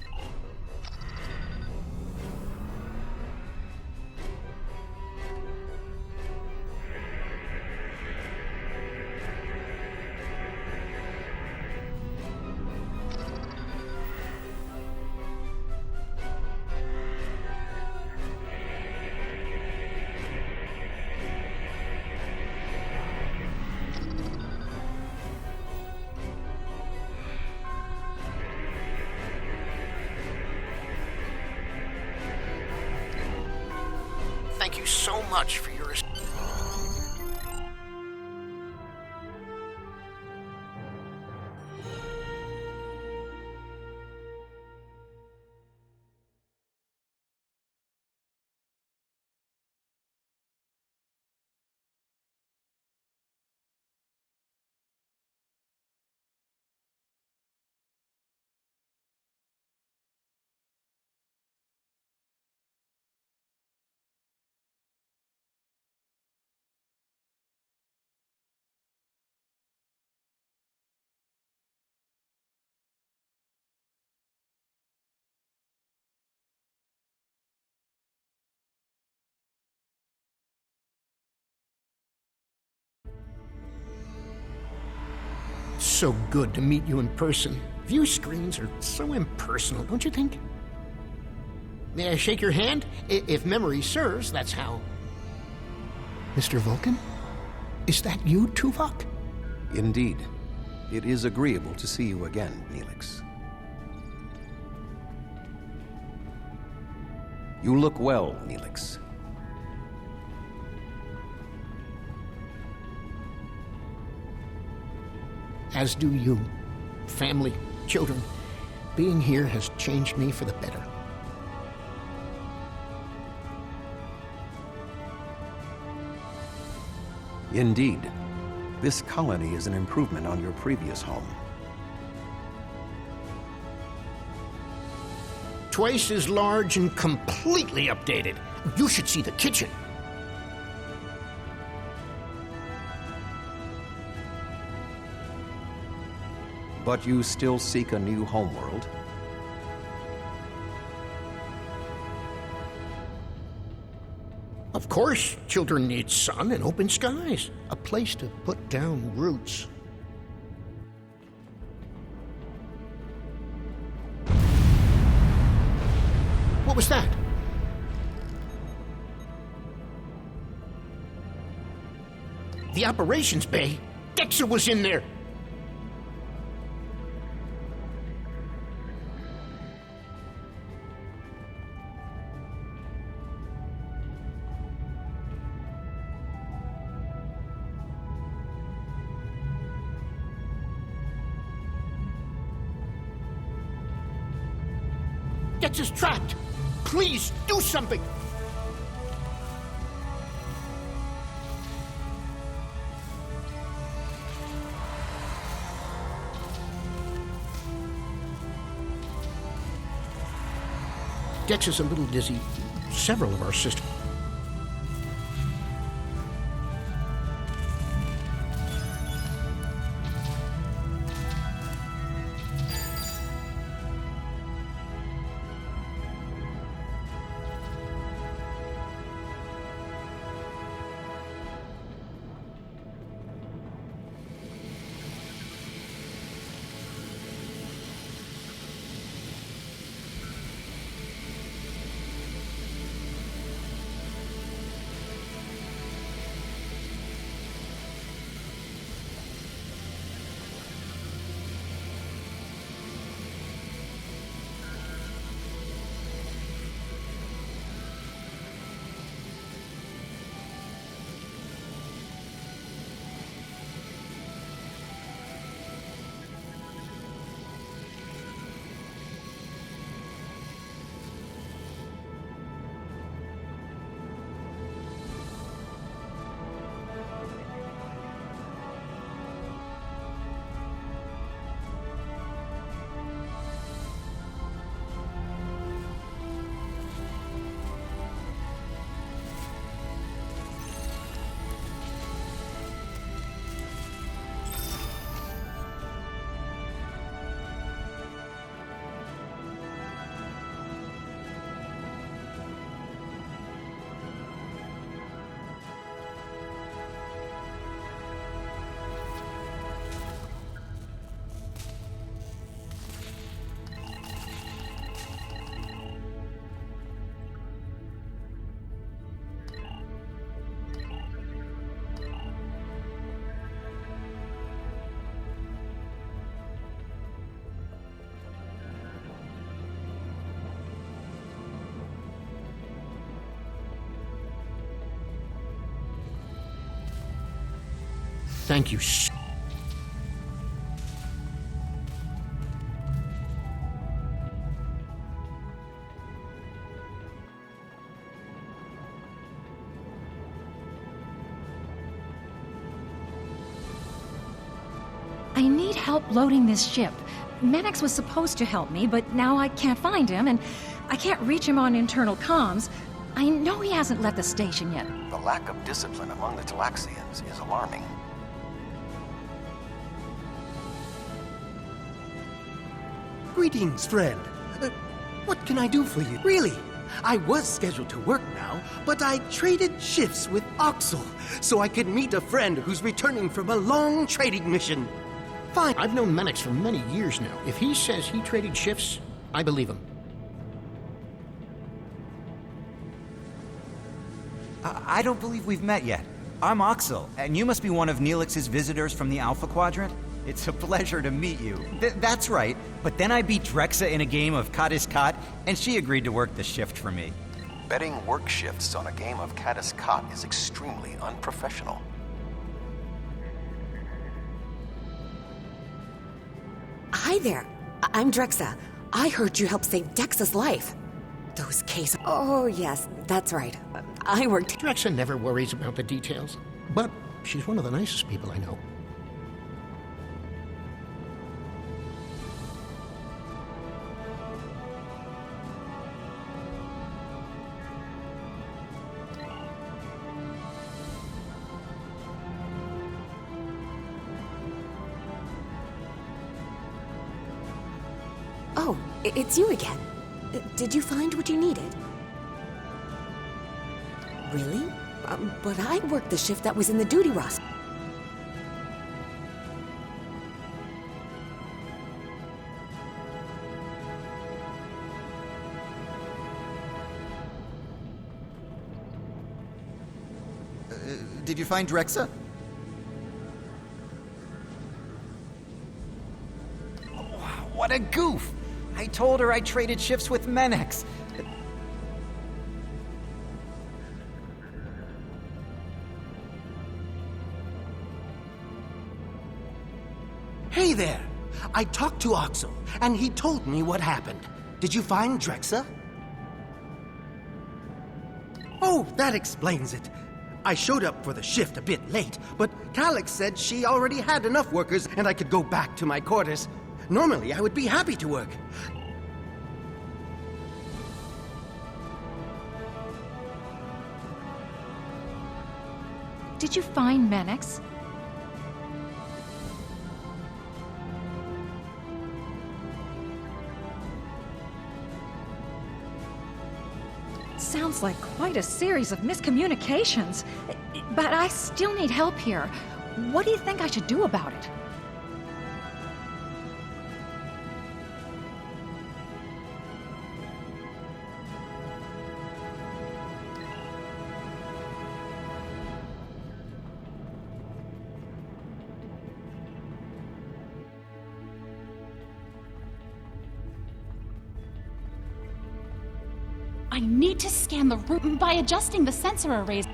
Thank you so much for your... So good to meet you in person. View screens are so impersonal, don't you think? May I shake your hand? If memory serves, that's how... Mr. Vulcan? Is that you, Tuvok? Indeed. It is agreeable to see you again, Neelix. You look well, Neelix. As do you. Family, children. Being here has changed me for the better. Indeed. This colony is an improvement on your previous home. Twice as large and completely updated. You should see the kitchen. But you still seek a new homeworld? Of course, children need sun and open skies. A place to put down roots. What was that? The operations bay? Dexter was in there! Dex is trapped! Please, do something! Dex is a little dizzy. Several of our systems. Thank you. I need help loading this ship. Menex was supposed to help me, but now I can't find him, and I can't reach him on internal comms. I know he hasn't left the station yet. The lack of discipline among the Talaxians is alarming. Greetings, friend. What can I do for you? Really? I was scheduled to work now, but I traded shifts with Oxel so I could meet a friend who's returning from a long trading mission. Fine. I've known Menex for many years now. If he says he traded shifts, I believe him. I don't believe we've met yet. I'm Oxel, and you must be one of Neelix's visitors from the Alpha Quadrant. It's a pleasure to meet you. That's right, but then I beat Drexa in a game of Caddis Cot, and she agreed to work the shift for me. Betting work shifts on a game of Caddis Cot is extremely unprofessional. Hi there. I'm Drexa. I heard you helped save Dex's life. Those cases... Oh, yes, that's right. I worked... Drexa never worries about the details, but she's one of the nicest people I know. Oh, it's you again. Did you find what you needed? Really? But I worked the shift that was in the duty roster. Did you find Drexa? What a goof! I told her I traded shifts with Menex. Hey there! I talked to Oxel, and he told me what happened. Did you find Drexa? Oh, that explains it. I showed up for the shift a bit late, but Calyx said she already had enough workers and I could go back to my quarters. Normally, I would be happy to work. Did you find Menex? Sounds like quite a series of miscommunications. But I still need help here. What do you think I should do about it? I need to scan the room by adjusting the sensor arrays.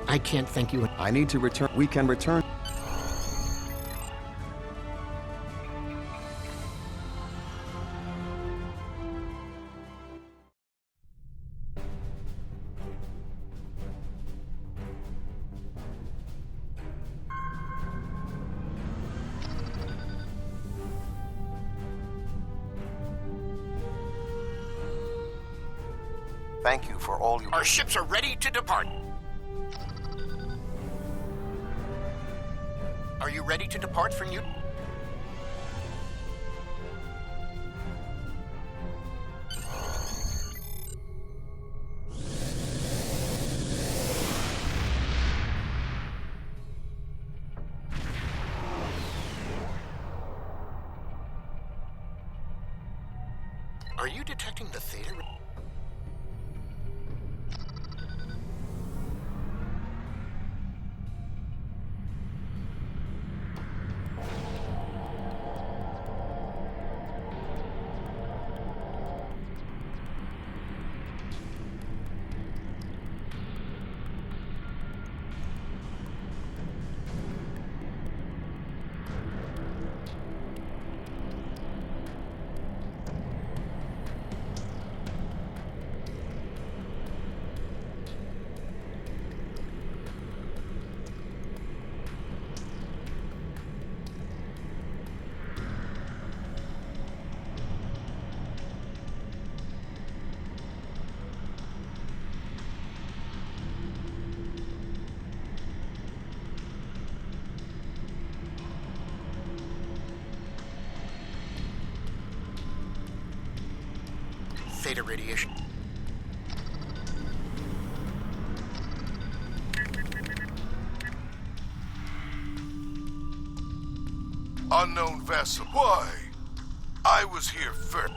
I can't thank you. I need to return. We can return. Thank you for all you... Our ships are ready to depart. Are you ready to depart for New... Are you detecting the theta... Theta radiation. Unknown vessel. Why? I was here first.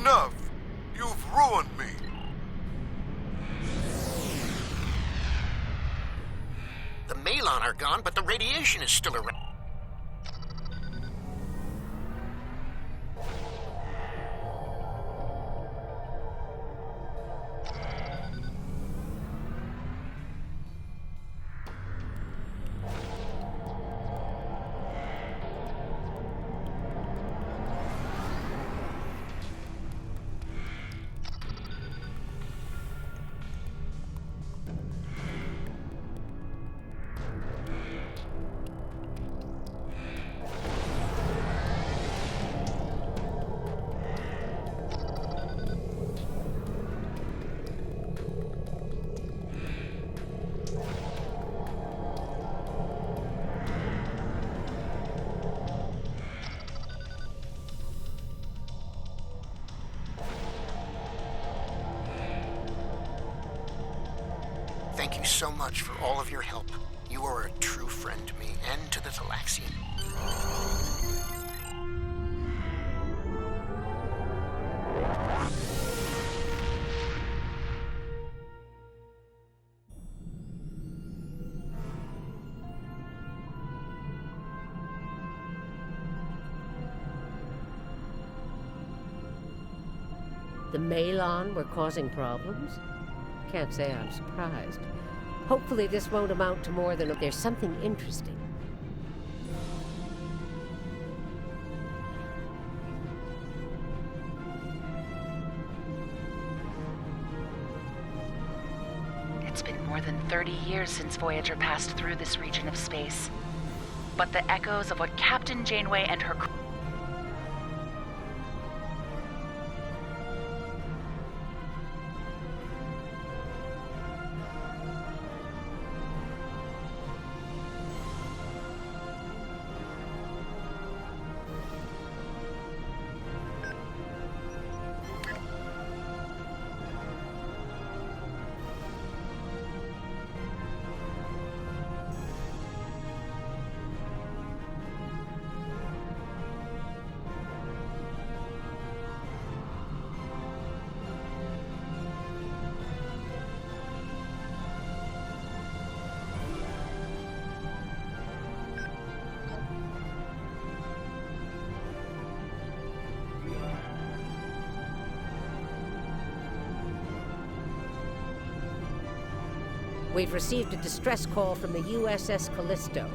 Enough! You've ruined me! The Malon are gone, but the radiation is still around. Thank you so much for all of your help. You are a true friend to me and to the Talaxian. The Malon were causing problems? Can't say I'm surprised. Hopefully this won't amount to more than there's something interesting. It's been more than 30 years since Voyager passed through this region of space. But the echoes of what Captain Janeway and her crew We've received a distress call from the USS Callisto.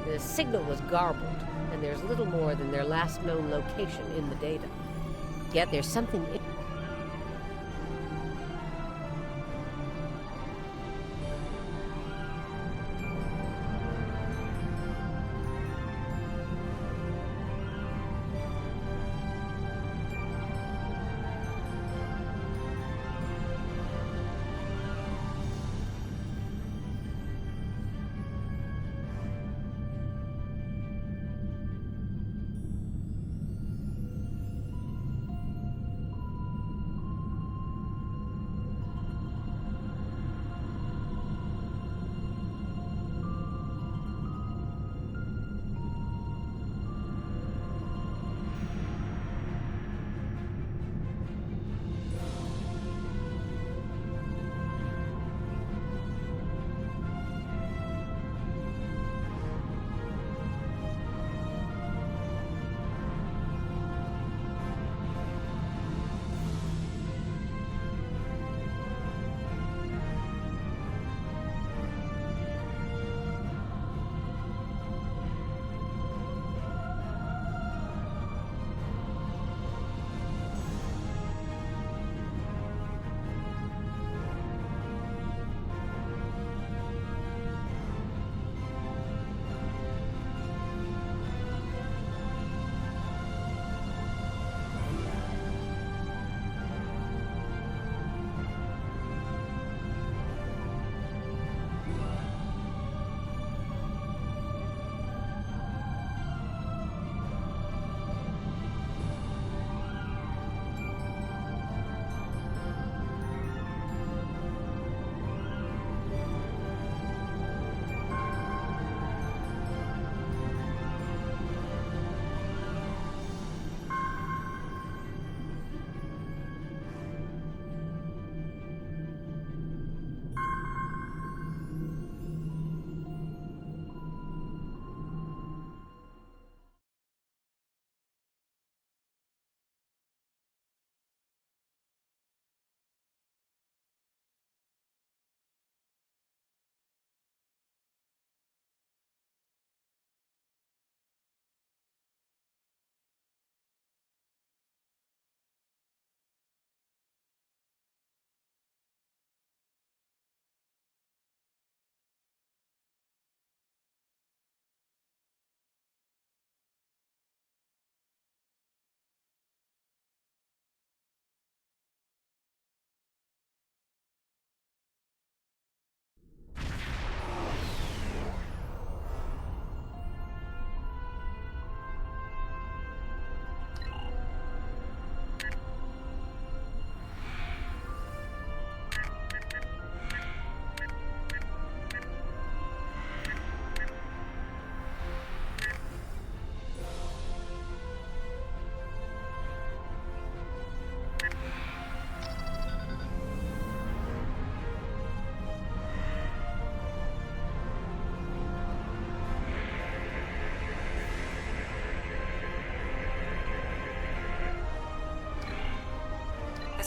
The signal was garbled, and there's little more than their last known location in the data. Yet there's something...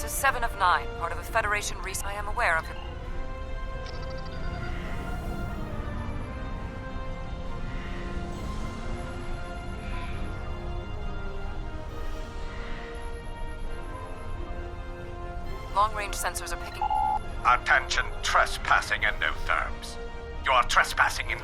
is 7 of 9, part of the Federation I am aware of it. Long-range sensors are picking... Attention, trespassing endotherms. You are trespassing in...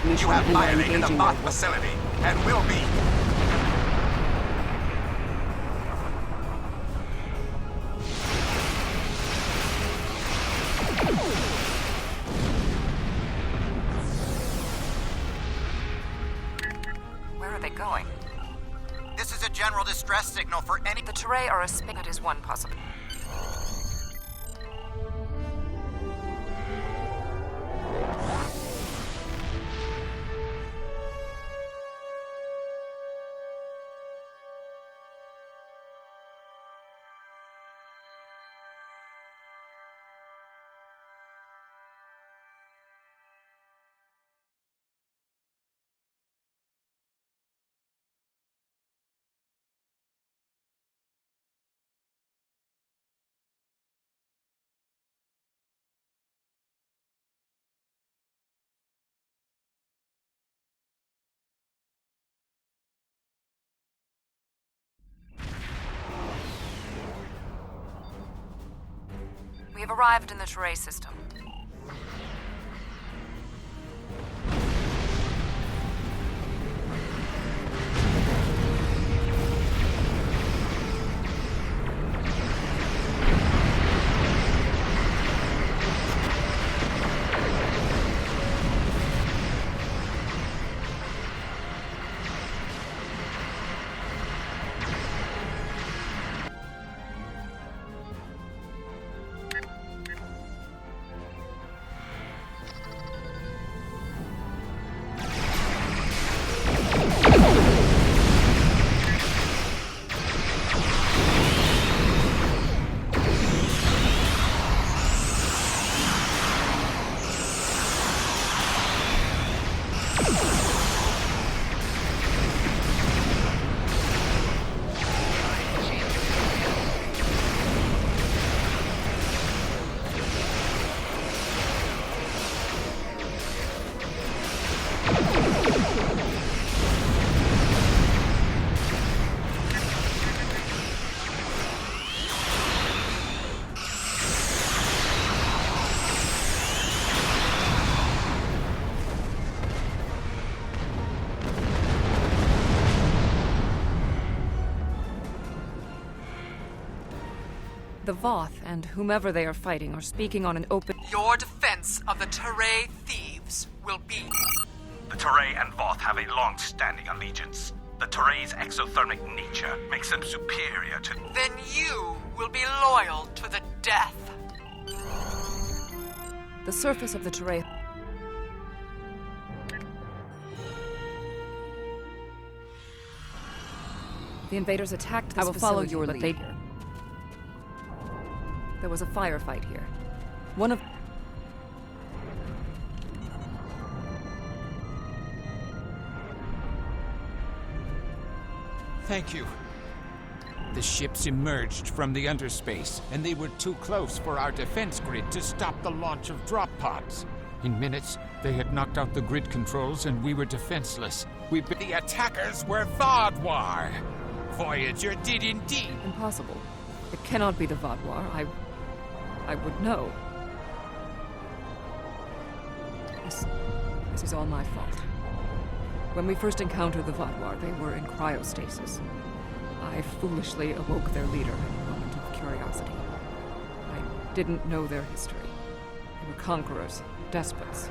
You have violated the Moth facility, and will be. Where are they going? This is a general distress signal for any... The Teray are a spin. That is one possible. We have arrived in the Teray system. The Voth and whomever they are fighting are speaking on an open... Your defense of the Teray thieves will be... The Teray and Voth have a long-standing allegiance. The terrain's exothermic nature makes them superior to... Then you will be loyal to the death. The surface of the terrain... The invaders attacked this follow facility, your but lead. There was a firefight here. One of... Thank you. The ships emerged from the underspace, and they were too close for our defense grid to stop the launch of drop pods. In minutes, they had knocked out the grid controls, and we were defenseless. The attackers were Vaadwaur. Voyager did indeed. Impossible. It cannot be the Vaadwaur. I would know. This is all my fault. When we first encountered the Vaadwaur, they were in cryostasis. I foolishly awoke their leader in a moment of curiosity. I didn't know their history. They were conquerors, despots.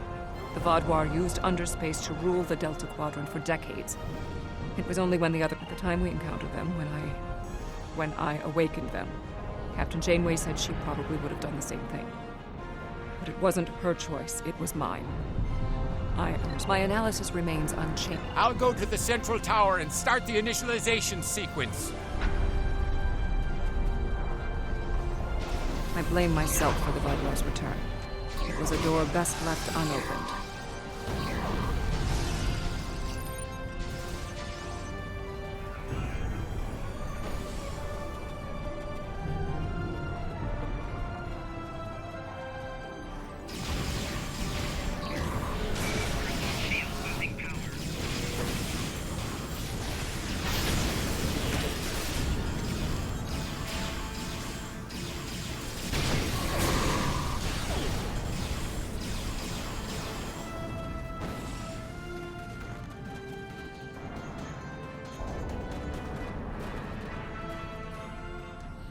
The Vaadwaur used underspace to rule the Delta Quadrant for decades. It was only at the time we encountered them, when I awakened them. Captain Janeway said she probably would have done the same thing. But it wasn't her choice, it was mine. My analysis remains unchanged. I'll go to the central tower and start the initialization sequence. I blame myself for the Vaadwaur's return. It was a door best left unopened.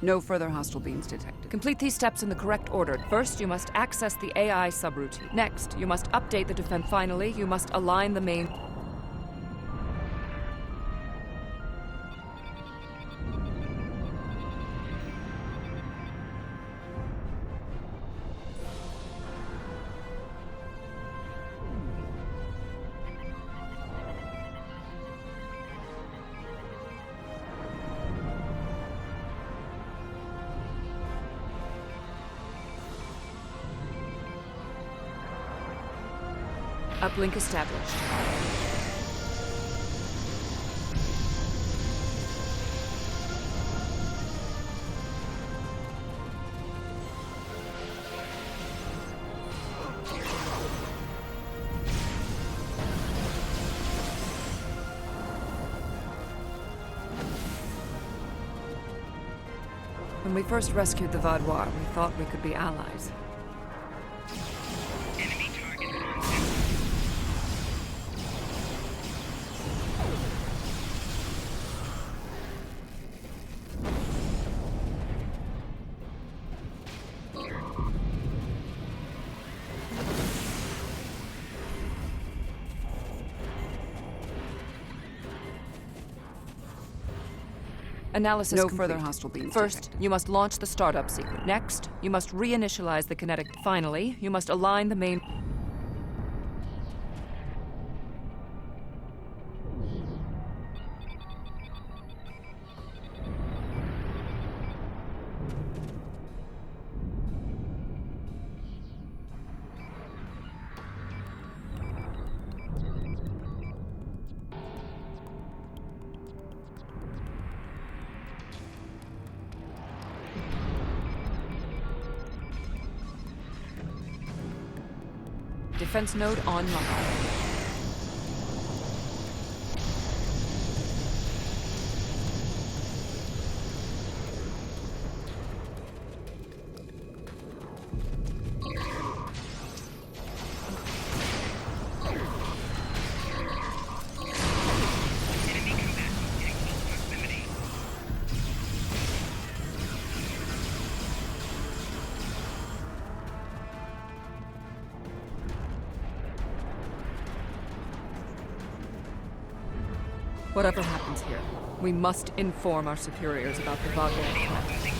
No further hostile beams detected. Complete these steps in the correct order. First, you must access the AI subroutine. Next, you must update the defense. Finally, you must align the main... Uplink established. When we first rescued the Vaadwaur, we thought we could be allies. Analysis no complete. Further hostile beams. First, you must launch the startup sequence. Next, you must reinitialize the kinetic. Finally, you must align the main... Defense node online. Whatever happens here, we must inform our superiors about the Vago threat.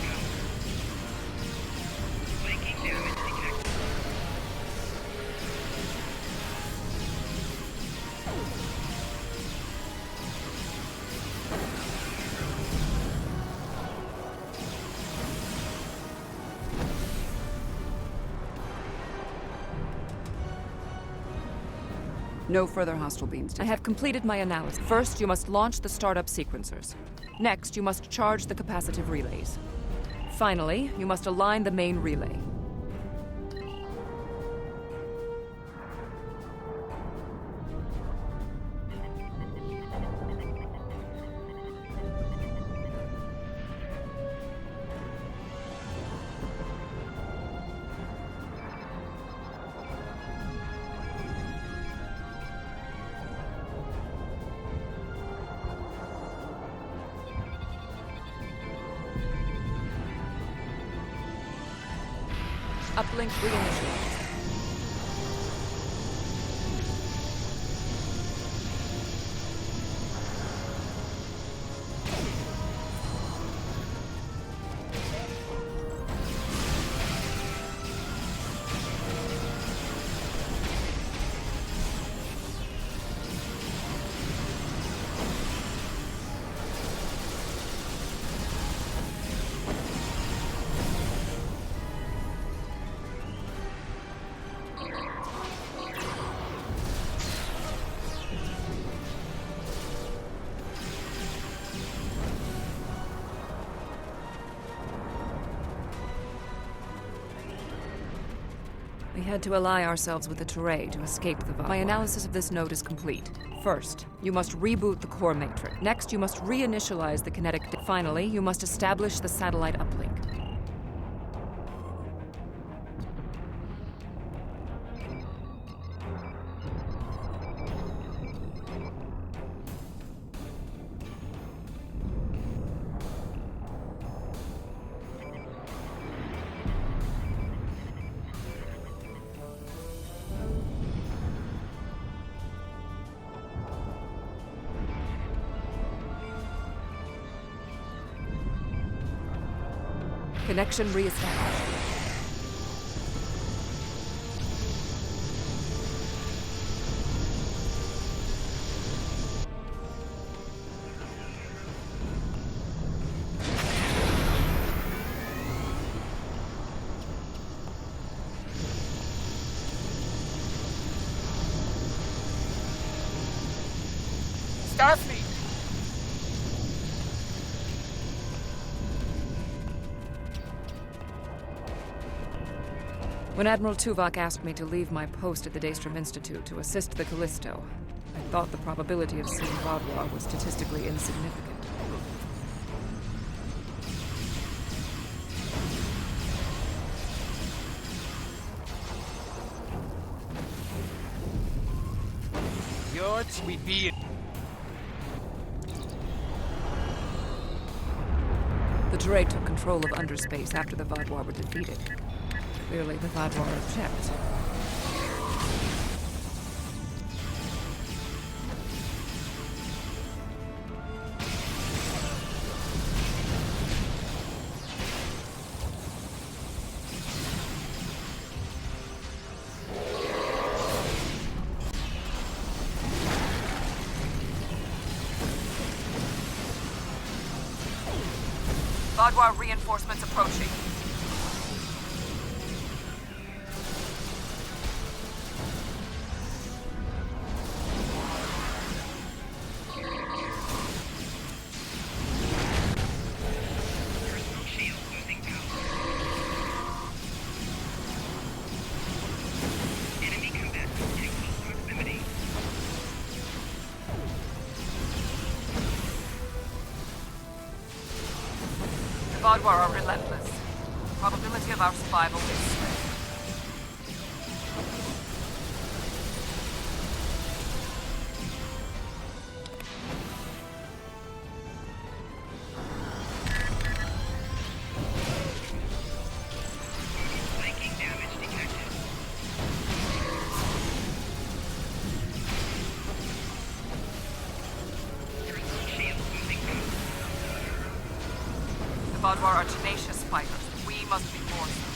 No further hostile beams. I have completed my analysis. First, you must launch the startup sequencers. Next, you must charge the capacitive relays. Finally, you must align the main relay. Uplink reinitialized. We had to ally ourselves with the Terrae to escape the Vago. My analysis of this node is complete. First, you must reboot the core matrix. Next, you must reinitialize the kinetic. Finally, you must establish the satellite uplink. Connection reestablished. Starfleet! When Admiral Tuvok asked me to leave my post at the Daystrom Institute to assist the Callisto, I thought the probability of seeing Vago was statistically insignificant. Yours, we be. The Terrae took control of underspace after the Vago were defeated. Clearly, the Vago object. Vago reinforcements approaching. The Vago are relentless. The probability of our survival is slim. Vaadwaur are tenacious fighters. We must be more so.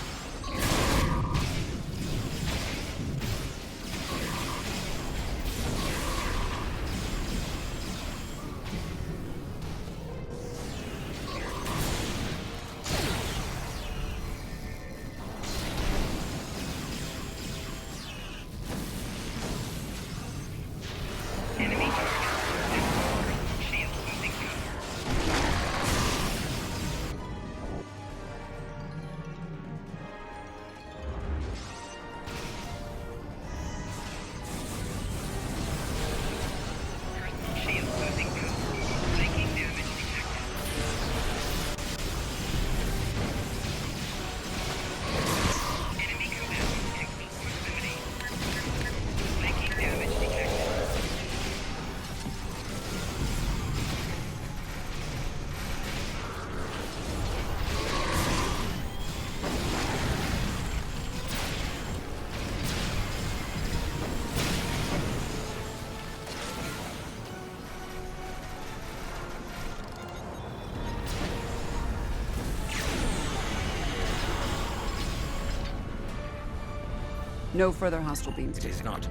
No further hostile beams. It is not.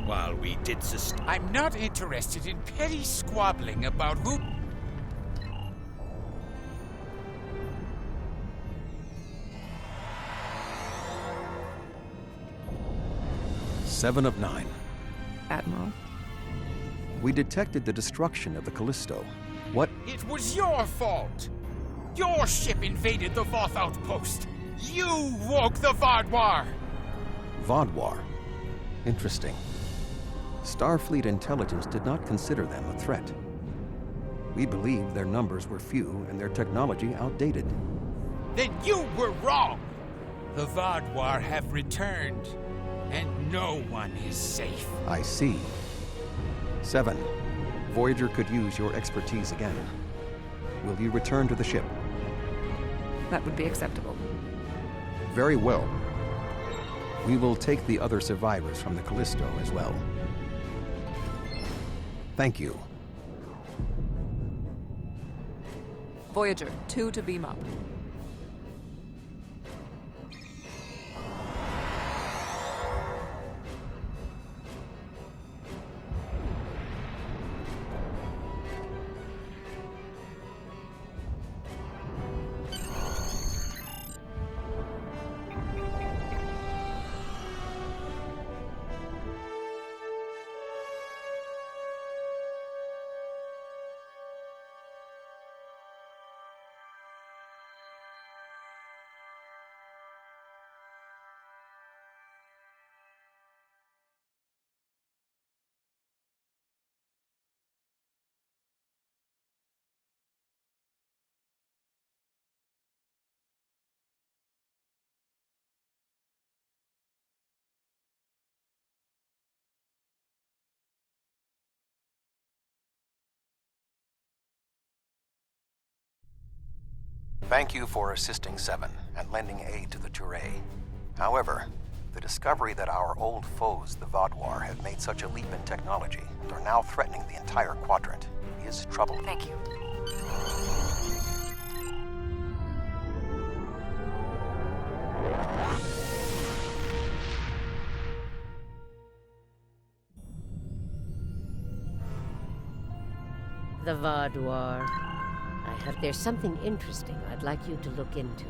While we did sustain. I'm not interested in petty squabbling about who. Seven of 9. Admiral? We detected the destruction of the Callisto. What? It was your fault! Your ship invaded the Voth outpost! You woke the Vaadwaur! Vaadwaur. Interesting. Starfleet intelligence did not consider them a threat. We believed their numbers were few and their technology outdated. Then you were wrong! The Vaadwaur have returned, and no one is safe. I see. 7. Voyager could use your expertise again. Will you return to the ship? That would be acceptable. Very well. We will take the other survivors from the Callisto as well. Thank you. Voyager, 2 to beam up. Thank you for assisting 7 and lending aid to the Touré. However, the discovery that our old foes, the Vaadwaur, have made such a leap in technology and are now threatening the entire Quadrant is troubling. Thank you. The Vaadwaur. There's something interesting I'd like you to look into.